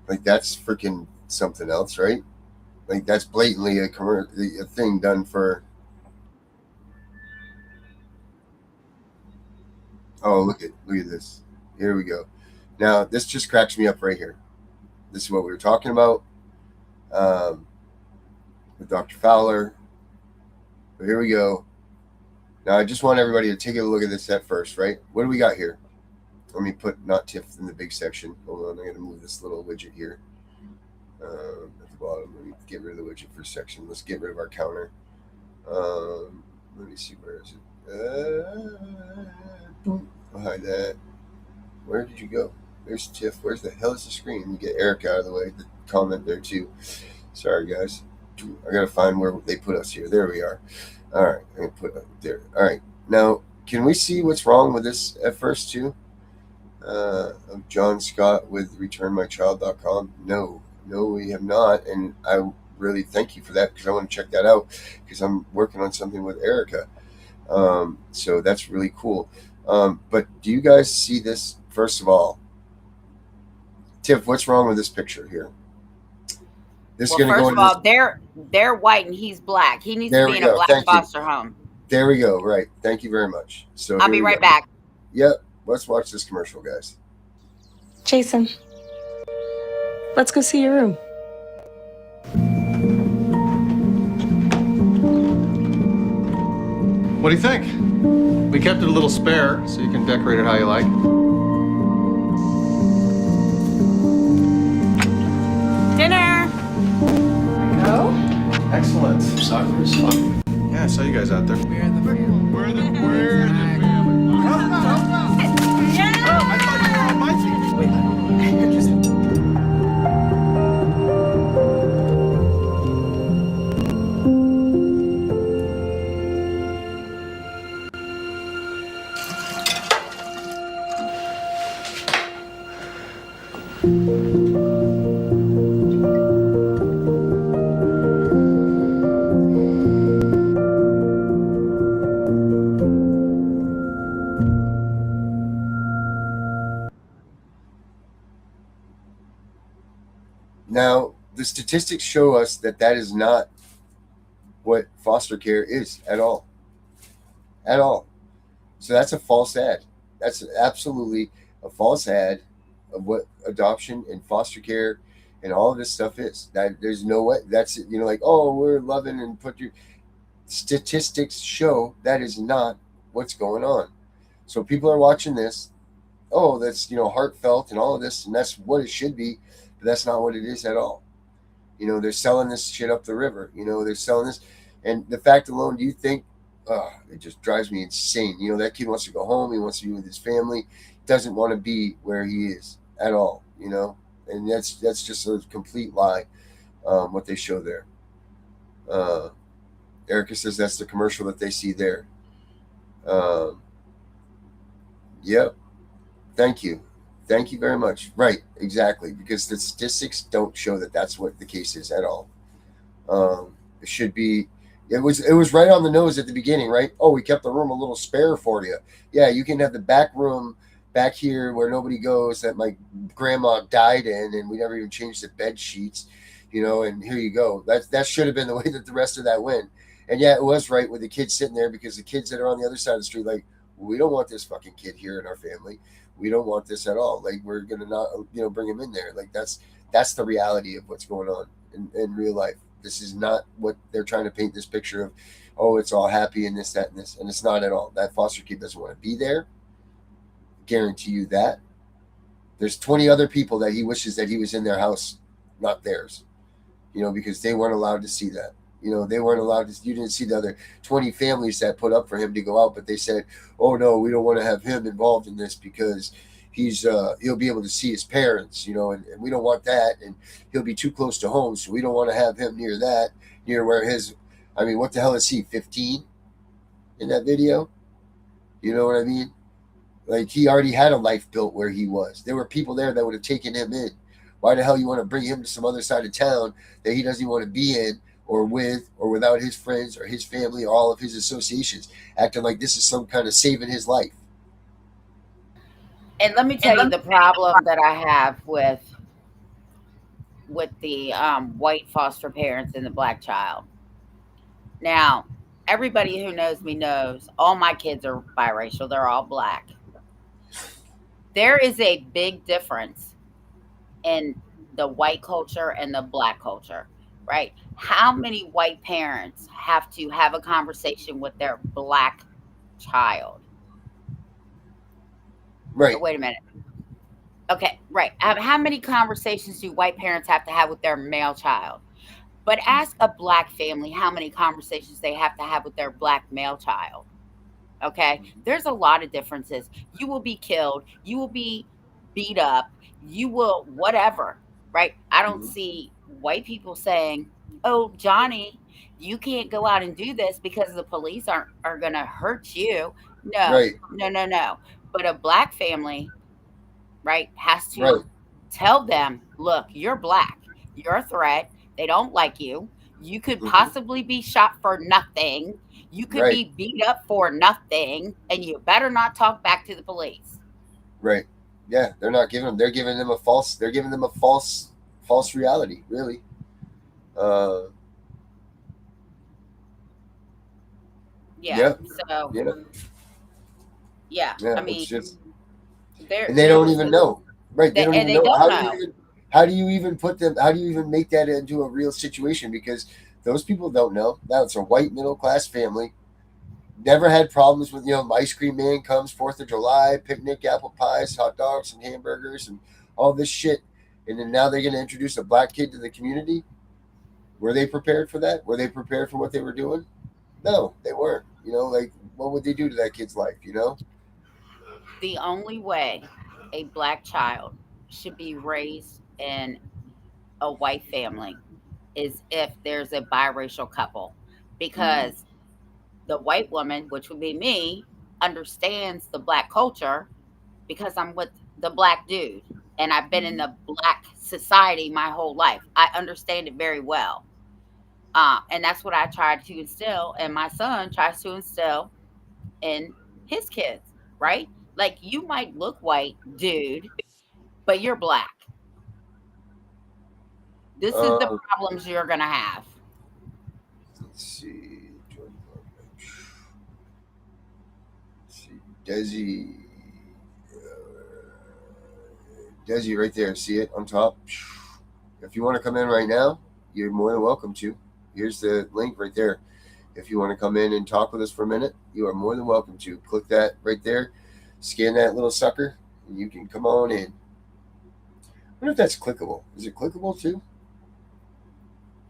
Like, that's freaking something else, right? Like, that's blatantly a thing done for. Oh, look at this. Here we go. Now, this just cracks me up right here. This is what we were talking about with Dr. Fowler. But here we go. Now, I just want everybody to take a look at this at first, right? What do we got here? Let me put not Tiff in the big section. Hold on, I'm going to move this little widget here at the bottom. Let me get rid of the widget for section. Let's get rid of our counter. Let me see, where is it? I'll hide that. Where did you go? There's Tiff. Where's the hell is the screen? Let me get Eric out of the way. The comment there too. Sorry, guys. I gotta find where they put us here. There we are. All right, I'm gonna put it there. All right. Now, can we see what's wrong with this at first too? Of John Scott with returnmychild.com. No, we have not, and I really thank you for that because I want to check that out because I'm working on something with Erica. So that's really cool. But do you guys see this? First of all, Tiff, what's wrong with this picture here? This is Well, going to go first of into this. all, they're white and he's black. He needs to There be we in a go. black Thank you. foster home. There we go. Right. Thank you very much. So I'll here be we right go. back. Yep. Let's watch this commercial, guys. Jason, let's go see your room. What do you think? We kept it a little spare, so you can decorate it how you like. Dinner. Oh? Excellent. Soccer is fun. Yeah, I saw you guys out there. We're the family. We're the family. No, I thought you were on my team. Now, the statistics show us that that is not what foster care is at all. At all. So that's a false ad. That's absolutely a false ad of what adoption and foster care and all of this stuff is. That there's no way. That's like, oh, we're loving and put your statistics show that is not what's going on. So people are watching this. Oh, that's heartfelt and all of this, and that's what it should be, but that's not what it is at all. They're selling this shit up the river. They're selling this, and the fact alone, do you think? It just drives me insane. That kid wants to go home. He wants to be with his family. Doesn't want to be where he is at all. And that's just a complete lie. What they show there. Erica says that's the commercial that they see there. Yep. Thank you very much. Right, exactly, because the statistics don't show that that's what the case is at all. It should be. It was right on the nose at the beginning, right? Oh, we kept the room a little spare for you. Yeah, you can have the back room back here where nobody goes that my grandma died in, and we never even changed the bed sheets, and here you go. That should have been the way that the rest of that went. And yeah, it was right with the kids sitting there, because the kids that are on the other side of the street, like, we don't want this fucking kid here in our family. We don't want this at all. Like, we're gonna not bring him in there. Like, that's the reality of what's going on in real life. This is not what they're trying to paint this picture of. Oh, it's all happy and this, that, and this, and it's not at all. That foster kid doesn't want to be there. Guarantee you that. There's 20 other people that he wishes that he was in their house, not theirs. Because they weren't allowed to see that. They weren't allowed to. You didn't see the other 20 families that put up for him to go out, but they said, "Oh no, we don't want to have him involved in this because he'll be able to see his parents, and we don't want that, and he'll be too close to home, so we don't want to have him near where his. I mean, what the hell is he? 15 in that video? You know what I mean? Like, he already had a life built where he was. There were people there that would have taken him in. Why the hell you want to bring him to some other side of town that he doesn't even want to be in, or with, or without his friends or his family or all of his associations, acting like this is some kind of saving his life? And let me tell you the problem that I have with the white foster parents and the black child. Now, everybody who knows me knows all my kids are biracial. They're all black. There is a big difference in the white culture and the black culture, right? How many white parents have to have a conversation with their black child? Right. Oh, wait a minute. Okay, right. How many conversations do white parents have to have with their male child? But ask a black family how many conversations they have to have with their black male child. Okay, there's a lot of differences. You will be killed. You will be beat up. You will whatever, right? I don't see white people saying, "Oh, Johnny, you can't go out and do this because the police are going to hurt you." No, Right. no. But a black family, right, has to Right. tell them, look, you're black, you're a threat, they don't like you, you could Hmm. possibly be shot for nothing, you could Right. be beat up for nothing, and you better not talk back to the police. Right. Yeah, they're giving them a false reality, really. Uh, Yeah. yeah, So yeah, yeah, yeah. I mean, It's just, there and they there don't was even know. Right. They don't and even they know. don't know. How do you even put them? How do you even make that into a real situation? Because those people don't know. Now it's a white middle class family. Never had problems with, ice cream man comes 4th of July, picnic, apple pies, hot dogs, and hamburgers, and all this shit. And then now they're going to introduce a black kid to the community. Were they prepared for that? Were they prepared for what they were doing? No, they weren't. Like, what would they do to that kid's life? The only way a black child should be raised in a white family is if there's a biracial couple, Mm, because the white woman, which would be me, understands the black culture because I'm with the black dude and I've been in mm. the black society my whole life. I understand it very well. And that's what I try to instill, and my son tries to instill in his kids, right? Like, you might look white, dude, but you're black. This is the Uh, problems you're going to have. let's see. Let's see. Desi, right there. See it on top? If you want to come in right now, you're more than welcome to. Here's the link right there. If you want to come in and talk with us for a minute, you are more than welcome to. Click that right there, scan that little sucker, and you can come on in. I wonder if that's clickable. Is it clickable too?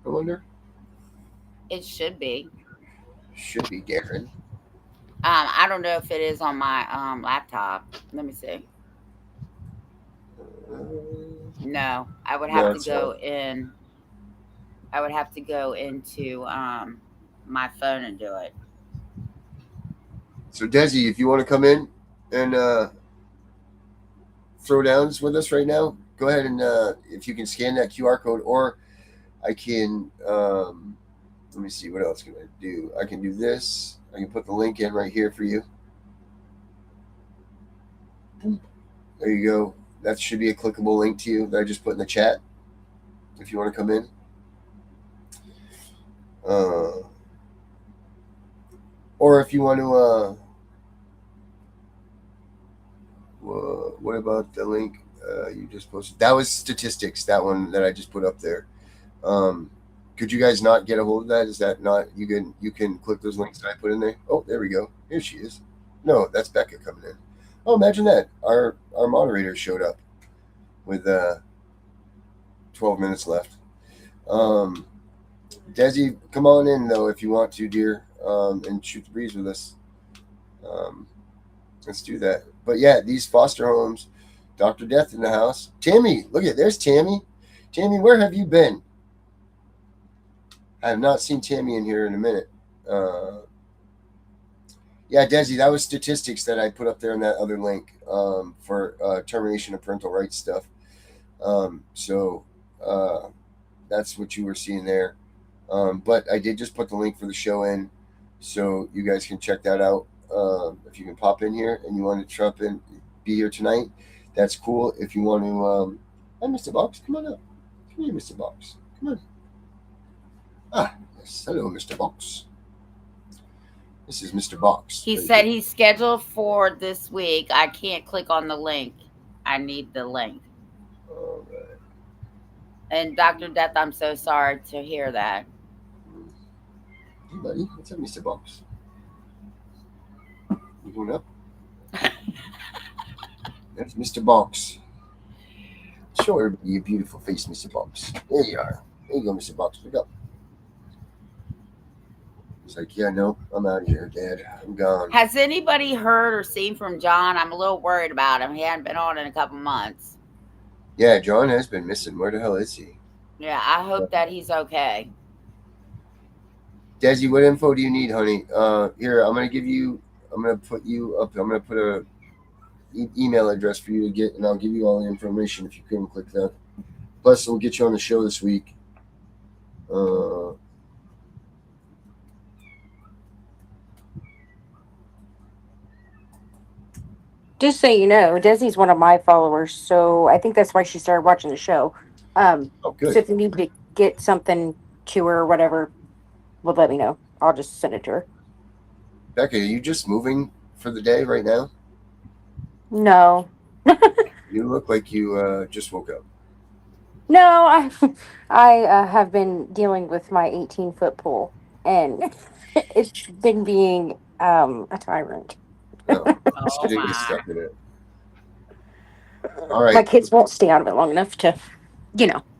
I wonder. It should be. Should be, Darren. I don't know if it is on my laptop. Let me see. Uh, No, I would no, have to it's not. go in. I would have to go into my phone and do it. So, Desi, if you want to come in and throw downs with us right now, go ahead and if you can scan that QR code, or I can. Let me see, what else can I do? I can do this. I can put the link in right here for you. There you go. That should be a clickable link to you that I just put in the chat if you want to come in. Or if you want to, what about the link you just posted? That was statistics, that one that I just put up there. Could you guys not get a hold of that? Is that not, you can click those links that I put in there? Oh, there we go. Here she is. No, that's Becca coming in. Oh, imagine that. Our moderator showed up with 12 minutes left. Desi, come on in though if you want to, dear, and shoot the breeze with us. Let's do that. But yeah, these foster homes, Dr. Death in the house. Tammy, look at, there's Tammy. Tammy, where have you been? I have not seen Tammy in here in a minute. Yeah, Desi, that was statistics that I put up there in that other link for termination of parental rights stuff. So that's what you were seeing there. But I did just put the link for the show in, so you guys can check that out. If you can pop in here and you want to jump in, be here tonight, that's cool. If you want to, hi, Mr. Box, come on up. Come here, Mr. Box. Come on. Ah, yes. Hello, Mr. Box. This is Mr. Box. He said he's scheduled for this week. I can't click on the link. I need the link. All right. And Dr. Death, I'm so sorry to hear that. Hey, buddy. What's up, Mr. Box? You going up? That's Mr. Box. Show everybody your beautiful face, Mr. Box. There you are. There you go, Mr. Box. Pick up. He's like, yeah, no, I'm out of here, Dad. I'm gone. Has anybody heard or seen from John? I'm a little worried about him. He hadn't been on in a couple months. Yeah, John has been missing. Where the hell is he? Yeah, I hope that he's okay. Desi, what info do you need, honey? Here, I'm gonna put you up. I'm gonna put email address for you to get, and I'll give you all the information if you couldn't click that. Plus, we'll get you on the show this week. Just so you know, Desi's one of my followers, so I think that's why she started watching the show. Oh, good. So if you need to get something to her or whatever, well, let me know. I'll just send it to her. Becca, are you just moving for the day right now? No. You look like you just woke up. No, I have been dealing with my 18-foot pool, and it's been being a tyrant. No, Oh she didn't get my. stuck in it. All right. My kids won't stay out of it long enough to,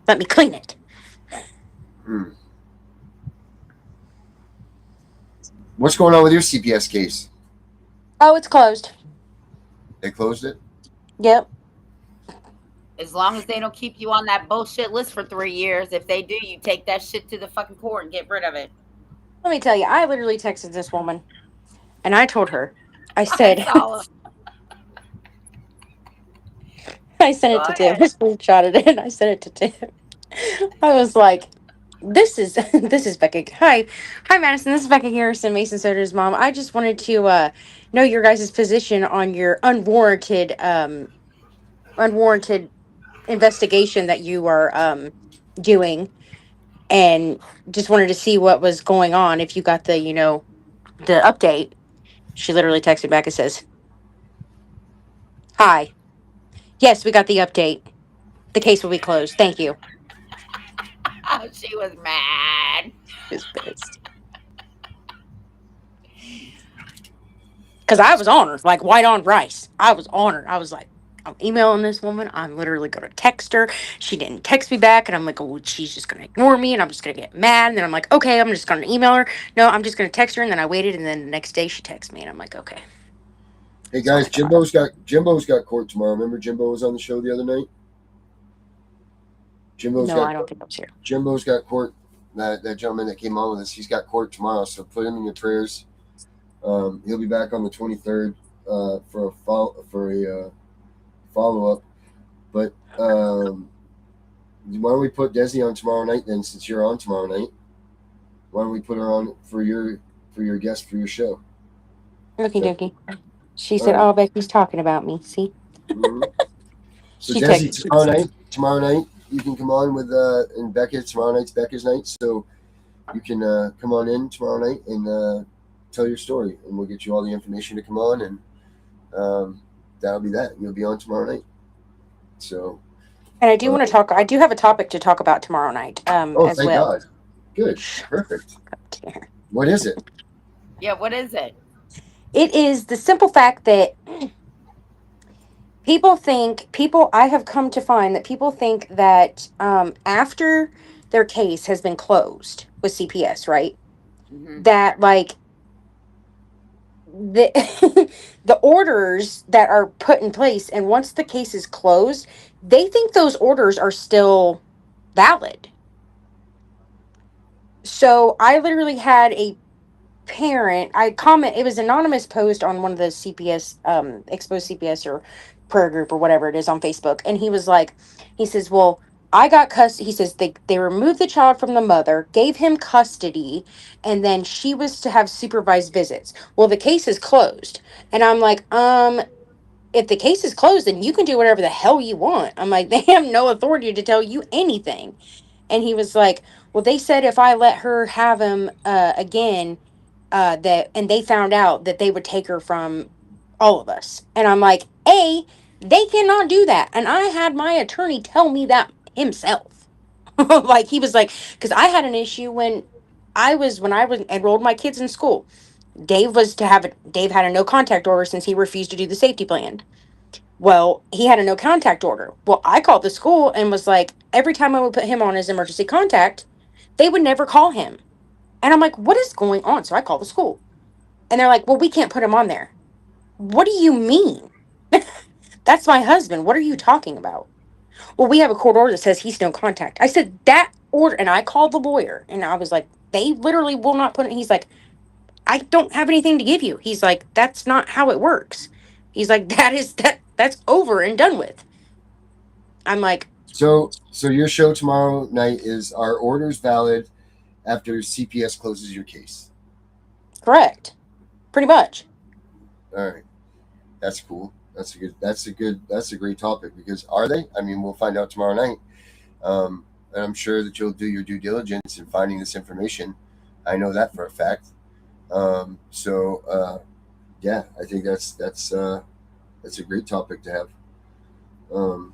let me clean it. What's going on with your CPS case? Oh, it's closed. They closed it? Yep. As long as they don't keep you on that bullshit list for 3 years. If they do, you take that shit to the fucking court and get rid of it. Let me tell you, I literally texted this woman, and I told her, I I said, saw. I sent Go it to Tim. ahead. I screenshotted it, and I sent it to Tim. I was like, this is Becca. Hi, Madison. This is Becca Harrison, Mason Soder's mom. I just wanted to know your guys' position on your unwarranted investigation that you are doing, and just wanted to see what was going on. If you got the update. She literally texted back and says, "Hi, yes, we got the update. The case will be closed. Thank you." Oh, she was mad. She was pissed. Because I was on her, like white on rice. I was on her. I was like, I'm emailing this woman. I'm literally going to text her. She didn't text me back. And I'm like, oh, she's just going to ignore me. And I'm just going to get mad. And then I'm like, okay, I'm just going to email her. No, I'm just going to text her. And then I waited. And then the next day she texted me. And I'm like, okay. Hey guys, Jimbo's got court tomorrow. Remember Jimbo was on the show the other night? I don't think I was here. Jimbo's got court. That gentleman that came on with us, he's got court tomorrow. So put him in your prayers. He'll be back on the 23rd for a follow up. But why don't we put Desi on tomorrow night then? Since you're on tomorrow night, why don't we put her on for your guest for your show? Okie dokie. She said, "Oh, Becky's talking about me." See. Mm-hmm. So She Desi, texted. tomorrow night you can come on with and Becca. Tomorrow night's Becca's night, so you can come on in tomorrow night and tell your story, and we'll get you all the information to come on, and that'll be that. You'll be on tomorrow night. So. And I do want to talk. I do have a topic to talk about tomorrow night. As thank well. God. Good. Perfect. What is it? Yeah, what is it? It is the simple fact that I have come to find that people think that after their case has been closed with CPS, right? Mm-hmm. That like the the orders that are put in place, and once the case is closed, they think those orders are still valid. So I literally had a parent, it was an anonymous post on one of the CPS Exposé CPS or prayer group or whatever it is on Facebook, and he says, well, I got custody. He says they removed the child from the mother, gave him custody, and then she was to have supervised visits. Well, the case is closed. And I'm like, if the case is closed, then you can do whatever the hell you want. I'm like, they have no authority to tell you anything. And he was like, well, they said if I let her have him again, and they found out that they would take her from all of us. And I'm like, they cannot do that. And I had my attorney tell me that himself. Like, he was like, because I had an issue when I was enrolled my kids in school. Dave had a no contact order since he refused to do the safety plan. Well, he had a no contact order. Well, I called the school and was like, every time I would put him on as emergency contact, they would never call him. And I'm like, what is going on? So I called the school. And they're like, well, we can't put him on there. What do you mean? That's my husband. What are you talking about? Well, we have a court order that says he's no contact. I said, that order, and I called the lawyer, and I was like, they literally will not put it. He's like, I don't have anything to give you. He's like, that's not how it works. He's like, that's over and done with. I'm like, So your show tomorrow night is, are orders valid after CPS closes your case? correct. Pretty much. All right, that's cool. That's a great topic, because are they? I mean, we'll find out tomorrow night. And I'm sure that you'll do your due diligence in finding this information. I know that for a fact. Yeah, I think that's a great topic to have. And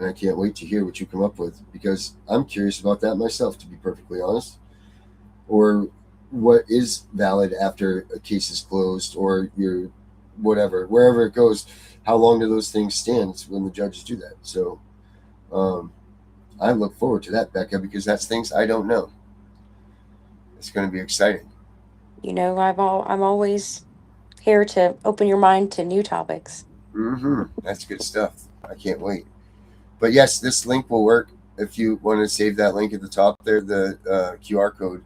I can't wait to hear what you come up with, because I'm curious about that myself, to be perfectly honest. Or what is valid after a case is closed, or your whatever, wherever it goes, how long do those things stand when the judges do that? So I look forward to that, Becca, because that's things I don't know. It's going to be exciting. You know, I'm always here to open your mind to new topics. That's good stuff. I can't wait. But yes, this link will work. If you want to save that link at the top there, the QR code,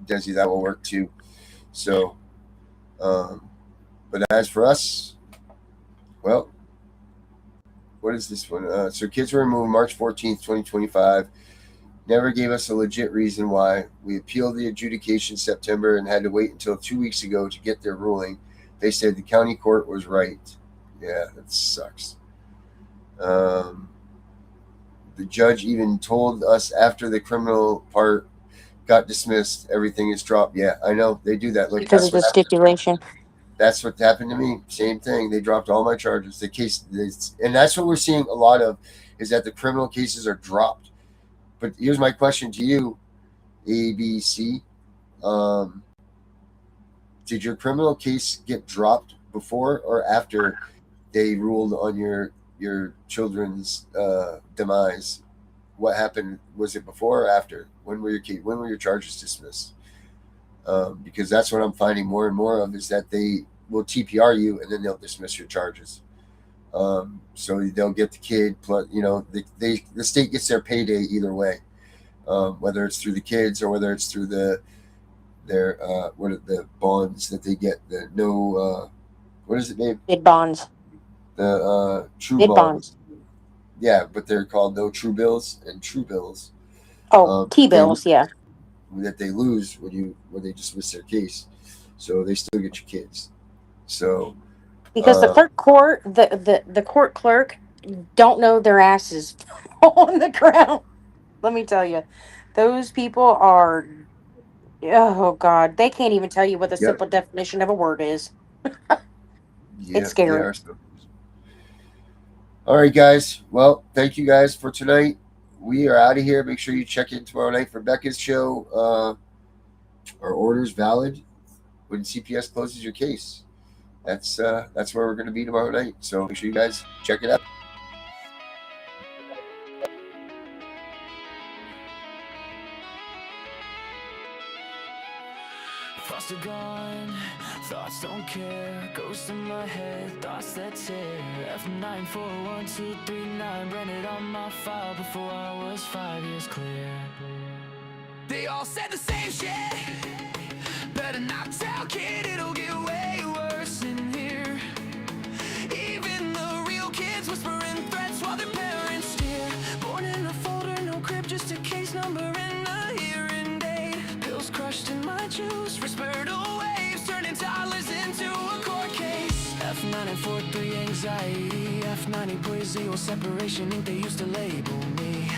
Desi, that will work too. So, but as for us, well, what is this one? So kids were removed March 14th, 2025. Never gave us a legit reason why. We appealed the adjudication September and had to wait until 2 weeks ago to get their ruling. They said the county court was right. Yeah, that sucks. The judge even told us after the criminal part got dismissed, everything is dropped. Yeah, I know. They do that. Look, Because of the stipulation. That's what happened to me. Same thing. They dropped all my charges. The case, and that's what we're seeing a lot of, is that the criminal cases are dropped. But here's my question to you, ABC. Did your criminal case get dropped before or after they ruled on your children's demise? What happened? Was it before or after? When were your charges dismissed? Because that's what I'm finding more and more of, is that they will TPR you and then they'll dismiss your charges. So they'll get the kid, plus, the state gets their payday either way, whether it's through the kids or whether it's through their what are the bonds that they get, the what is it named? Bid bonds. The true Bid bonds. Yeah, but they're called no true bills and true bills. Oh, T-bills, yeah. That they lose when they dismiss their case, so they still get your kids. So because the court clerk don't know their asses on the ground. Let me tell you, those people are, oh God, they can't even tell you what the simple definition of a word is. It's scary. All right, guys. Well, thank you guys for tonight. We are out of here. Make sure you check in tomorrow night for Becca's show. Are orders valid when CPS closes your case? That's where we're going to be tomorrow night. So make sure you guys check it out. Thoughts are gone, thoughts don't care. Ghosts in my head, thoughts that tear. F941239 branded on my file before I was 5 years clear. They all said the same shit. Better not tell, kid, it'll get way worse in here. Even the real kids whispering threats while their parents steer. Born in a folder, no crib, just a case number and a hearing date. Pills crushed in my juice, respiratory waves turning toddlers into a court case. F943 anxiety, F90 separation ink, they used to label me.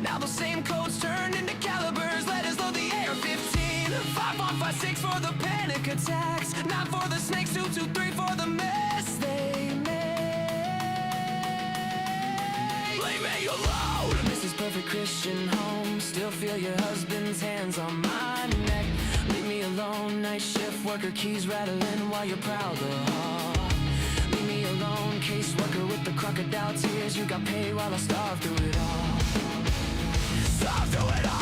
Now those same codes turned into calibers, letters load the AR-15. 5156 for the panic attacks, 9 for the snakes, 223 for the mess they made. Leave me alone. Mrs. Perfect Christian Home, still feel your husband's hands on my neck. Leave me alone, night shift worker, keys rattling while you're proud of heart. Leave me alone, caseworker with the crocodile tears. You got paid while I starved through it all. Starved through it all.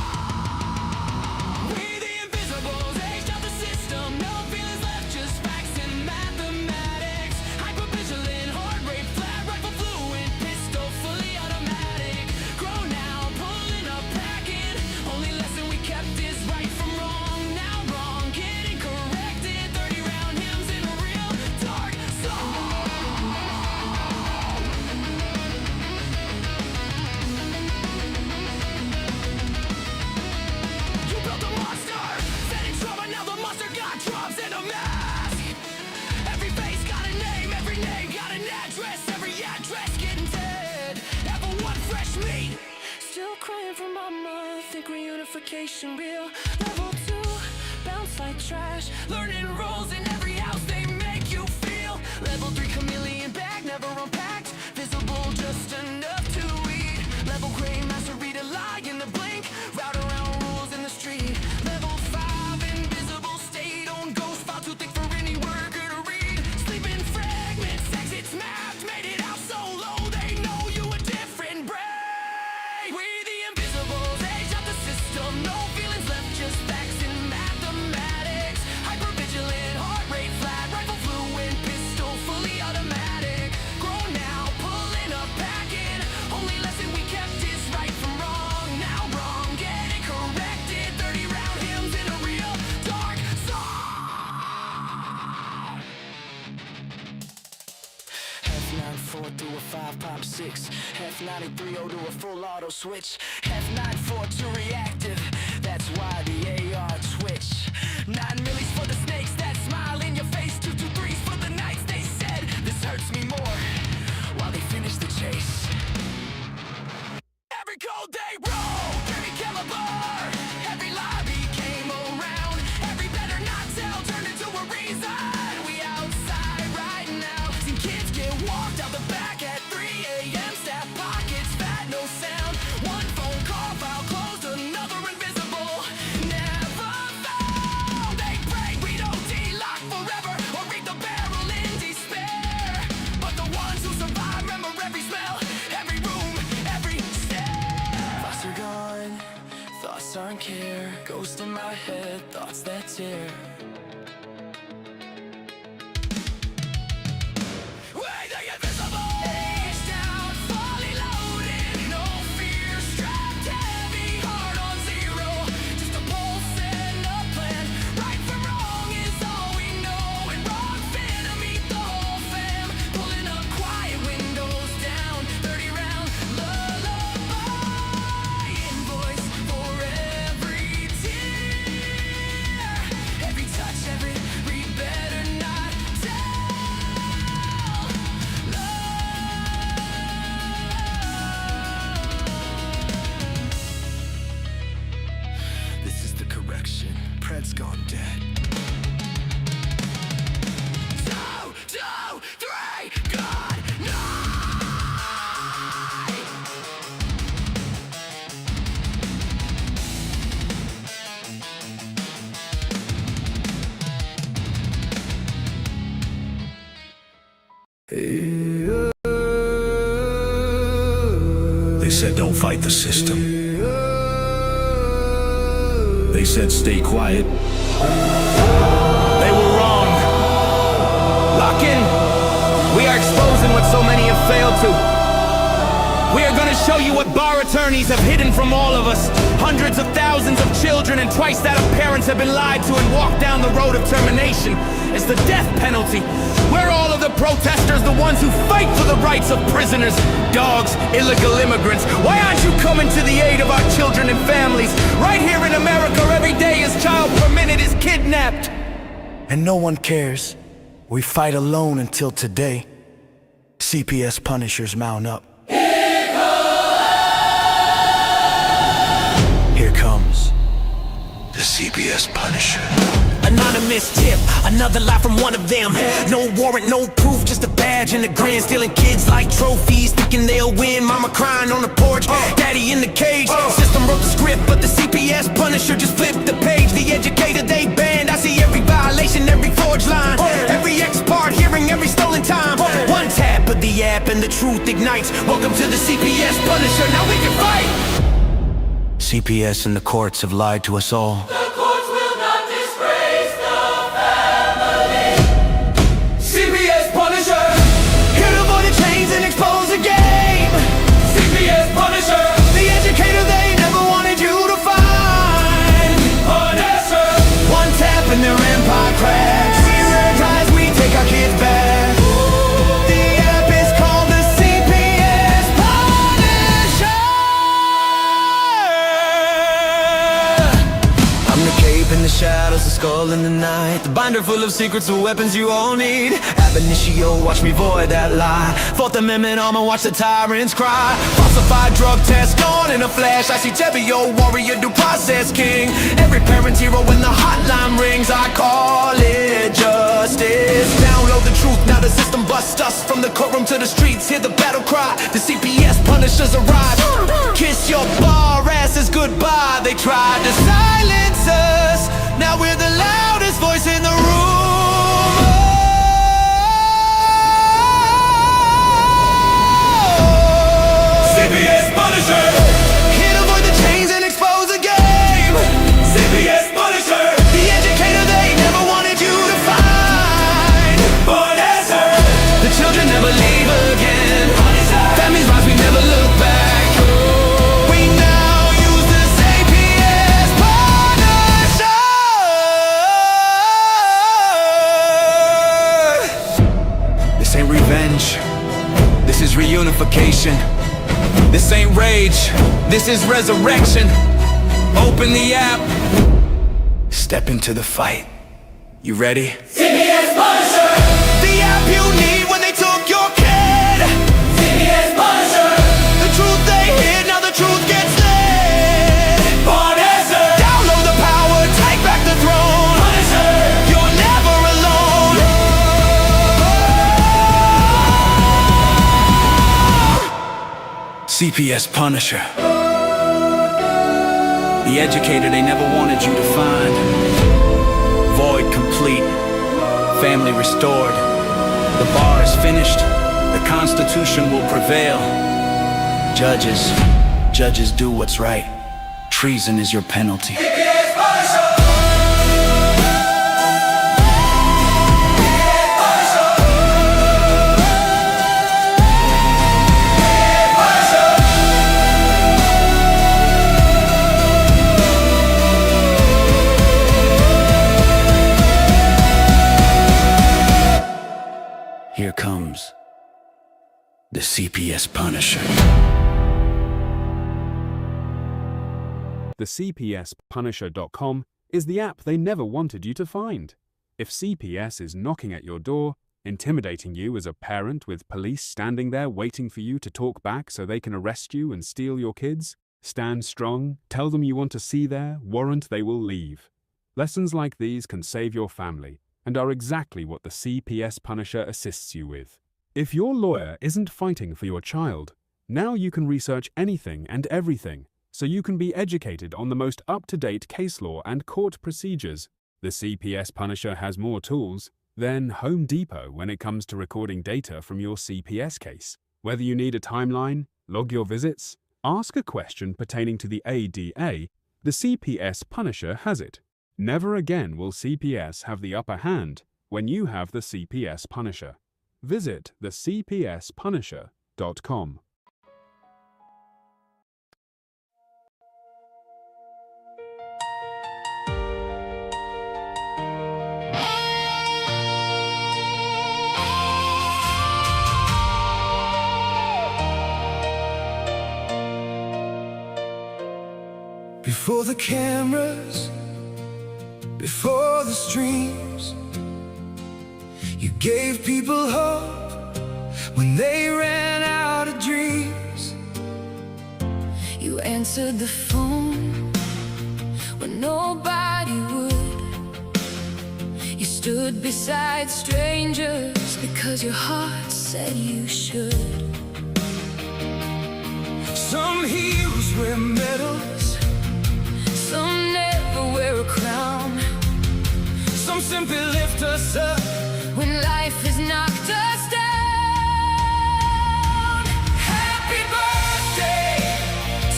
We the invisibles, aged out the system. No feelings left, just facts and mathematics. Hypervigilant, heart rate, flat rifle fluent, pistol fully automatic. Grown now, pulling up, packing. Only lesson we kept is right from wrong. Now wrong, getting corrected. 30 round hymns in a real dark song. from mama, think reunification real. Level 2, bounce like trash. Learning roles in every house, they make you feel. Level 3, chameleon bag, never unpacked. Visible just enough to eat. Level gray, master read a lie in the blink. Route around rules in the street. Level 5, invisible state. On ghost file too thick for any worker to read. Sleeping fragments, exits mapped. Made it out so low, they know you a different breed. We the invisibles, age of the system. No feelings left, just facts and mathematics. Hypervigilant, heart rate flat. Rifle fluent, pistol fully automatic. Grown now, pulling up, packing. Only lesson we kept is right from wrong. Now wrong, get it corrected. 30 round hymns in a real dark song. F94 through a 5 pop 6. F93 to a full auto switch. F94 to reactive. That's why the AR twitch. 9 millis for the snakes that smile in your face. 223s for the nights they said this hurts me more. While they finish the chase. Every code they roll, every caliber, every lobby came around. Every better not tell turned into a reason. We outside right now. Seen kids get walked out the back at 3 a.m. Staff pockets, fat, no sound. One phone call, file closed, another invisible. Never found. They pray we don't delock forever or read the barrel in despair. But the ones who survive remember every smell, every room, every stare. Thoughts are gone, thoughts aren't care. Ghost in my head, thoughts that tear. Way the invisible. Age down, fully loaded. No fear, strapped heavy, heart on zero. Just a pulse and a plan. Right from wrong is all we know. And wrong fit to meet the whole fam. Pulling up quiet, windows down. 30 round lullaby. Invoice for every tear. Every touch, every read better not tell. This is the correction. Pred's gone dead. 2, 2, 3, good night. They said don't fight the system. They said stay quiet. They were wrong. Lock in. We are exposing what so many have failed to. We are going to show you what bar attorneys have hidden from all of us. Hundreds of thousands of children and twice that of parents have been lied to and walked down the road of termination. It's the death penalty. We're all of the protesters, the ones who fight for the rights of prisoners, dogs, illegal immigrants. Why aren't you coming to the aid of our children and families? Right here in America, every day a child per minute is kidnapped. And no one cares. We fight alone until today. CPS Punishers mount up. Here comes The CPS Punisher. anonymous tip, another lie from one of them. No warrant, no proof, just a badge and a grin. Stealing kids like trophies, thinking they'll win. Mama crying on the porch, daddy in the cage. System wrote the script, but the CPS Punisher just flipped the page. The educator they banned, I see every violation, every forged line, every ex-part hearing, every stolen time. One tap of the app and the truth ignites. Welcome to the CPS Punisher, now we can fight. CPS and the courts have lied to us all. The courts will not disgrace the family. CPS Punisher, here to avoid the chains and expose the game. CPS Punisher, the educator they never wanted you to find. Punisher, One tap and their empire cracks. We realize we take our kids back. The app is called the CPS Punisher. I'm the skull in the night, the binder full of secrets and weapons you all need. Ab initio, watch me void that lie. Fourth Amendment armor, watch the tyrants cry. Falsified drug test gone in a flash. I see Tebio, warrior, due process king. Every parent's hero when the hotline rings. I call it justice. Download the truth, now the system busts us. From the courtroom to the streets, hear the battle cry. The CPS punishers arrive. Kiss your bar asses goodbye. They tried to silence us, now we're the loudest voice in the room. CPS Punisher. Here to avoid the chains and expose the game. CPS Punisher. The educator they never wanted you to find. Born as her. The children never leave again. Punisher. Families rise, we never look back. We now use the CPS Punisher. This ain't revenge. This is reunification. This ain't rage. This is resurrection. Open the app. Step into the fight. You ready? CPS Punisher. The app you need when they took your kid. CPS Punisher. The truth they hid, now the truth gets lit. Born as her. Download the power, take back the throne. Punisher. You're never alone. CPS Punisher. The educator they never wanted you to find. Void complete. Family restored. The bar is finished. The Constitution will prevail. Judges do what's right. Treason is your penalty. CPS Punisher. Here comes the CPS Punisher. The CPSPunisher.com is the app they never wanted you to find. If CPS is knocking at your door, intimidating you as a parent with police standing there waiting for you to talk back so they can arrest you and steal your kids, stand strong, tell them you want to see their warrant, they will leave. Lessons like these can save your family and are exactly what the CPS Punisher assists you with. If your lawyer isn't fighting for your child, now you can research anything and everything, so you can be educated on the most up-to-date case law and court procedures. The CPS Punisher has more tools than Home Depot when it comes to recording data from your CPS case. Whether you need a timeline, log your visits, ask a question pertaining to the ADA, the CPS Punisher has it. Never again will CPS have the upper hand when you have the CPS Punisher. Visit the CPSPunisher.com. Before the cameras, before the streams, you gave people hope when they ran out of dreams. You answered the phone when nobody would. You stood beside strangers because your heart said you should. Some heroes wear medals, some never wear a crown, some simply lift us up when life has knocked us down. Happy birthday,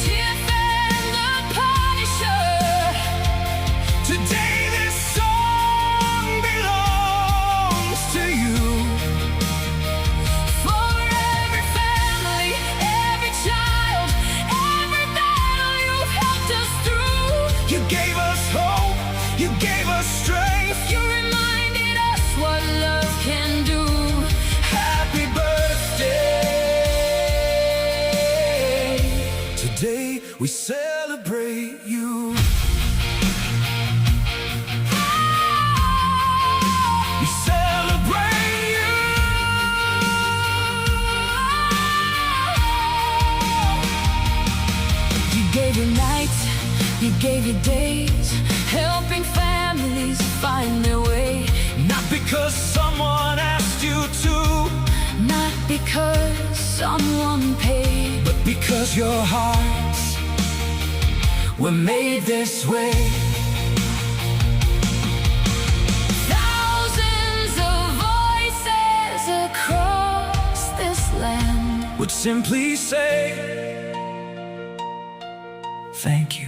Tiff and The Punisher. today this song belongs to you. For every family, every child, every battle you've helped us through. You gave us hope, you gave us strength. You reminded us what love can do. Happy birthday. Today we celebrate you. gave you days, helping families find their way. Not because someone asked you to, Not because someone paid, but because your hearts were made this way. thousands of voices across this land Would simply say thank you.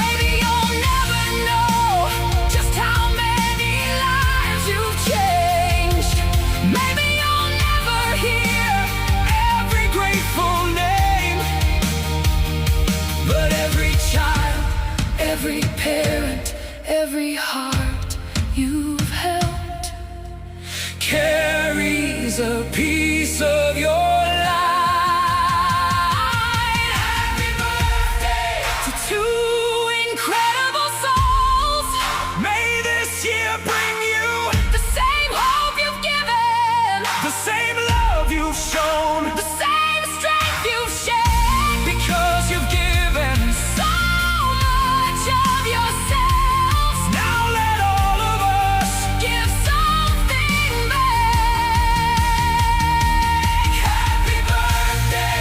Maybe you'll never know just how many lives you've changed. Maybe you'll never hear Every grateful name, but every child, every parent, every heart you've held carries a piece of your life. Happy birthday to two incredible souls. May this year bring you The same hope you've given, the same love you've shown, the same strength you've shared. because you've given. So much of yourselves. Now let all of us Give something back. happy birthday,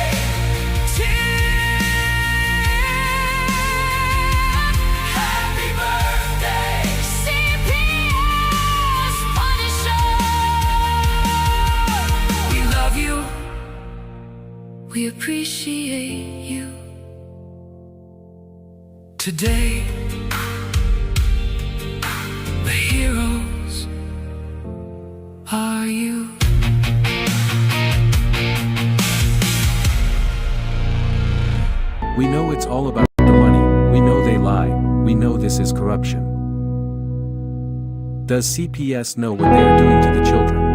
happy birthday. CPS Punisher. We love you. We appreciate you. Today, the heroes are you. We know it's all about the money, we know they lie, we know this is corruption. Does CPS know what they are doing to the children?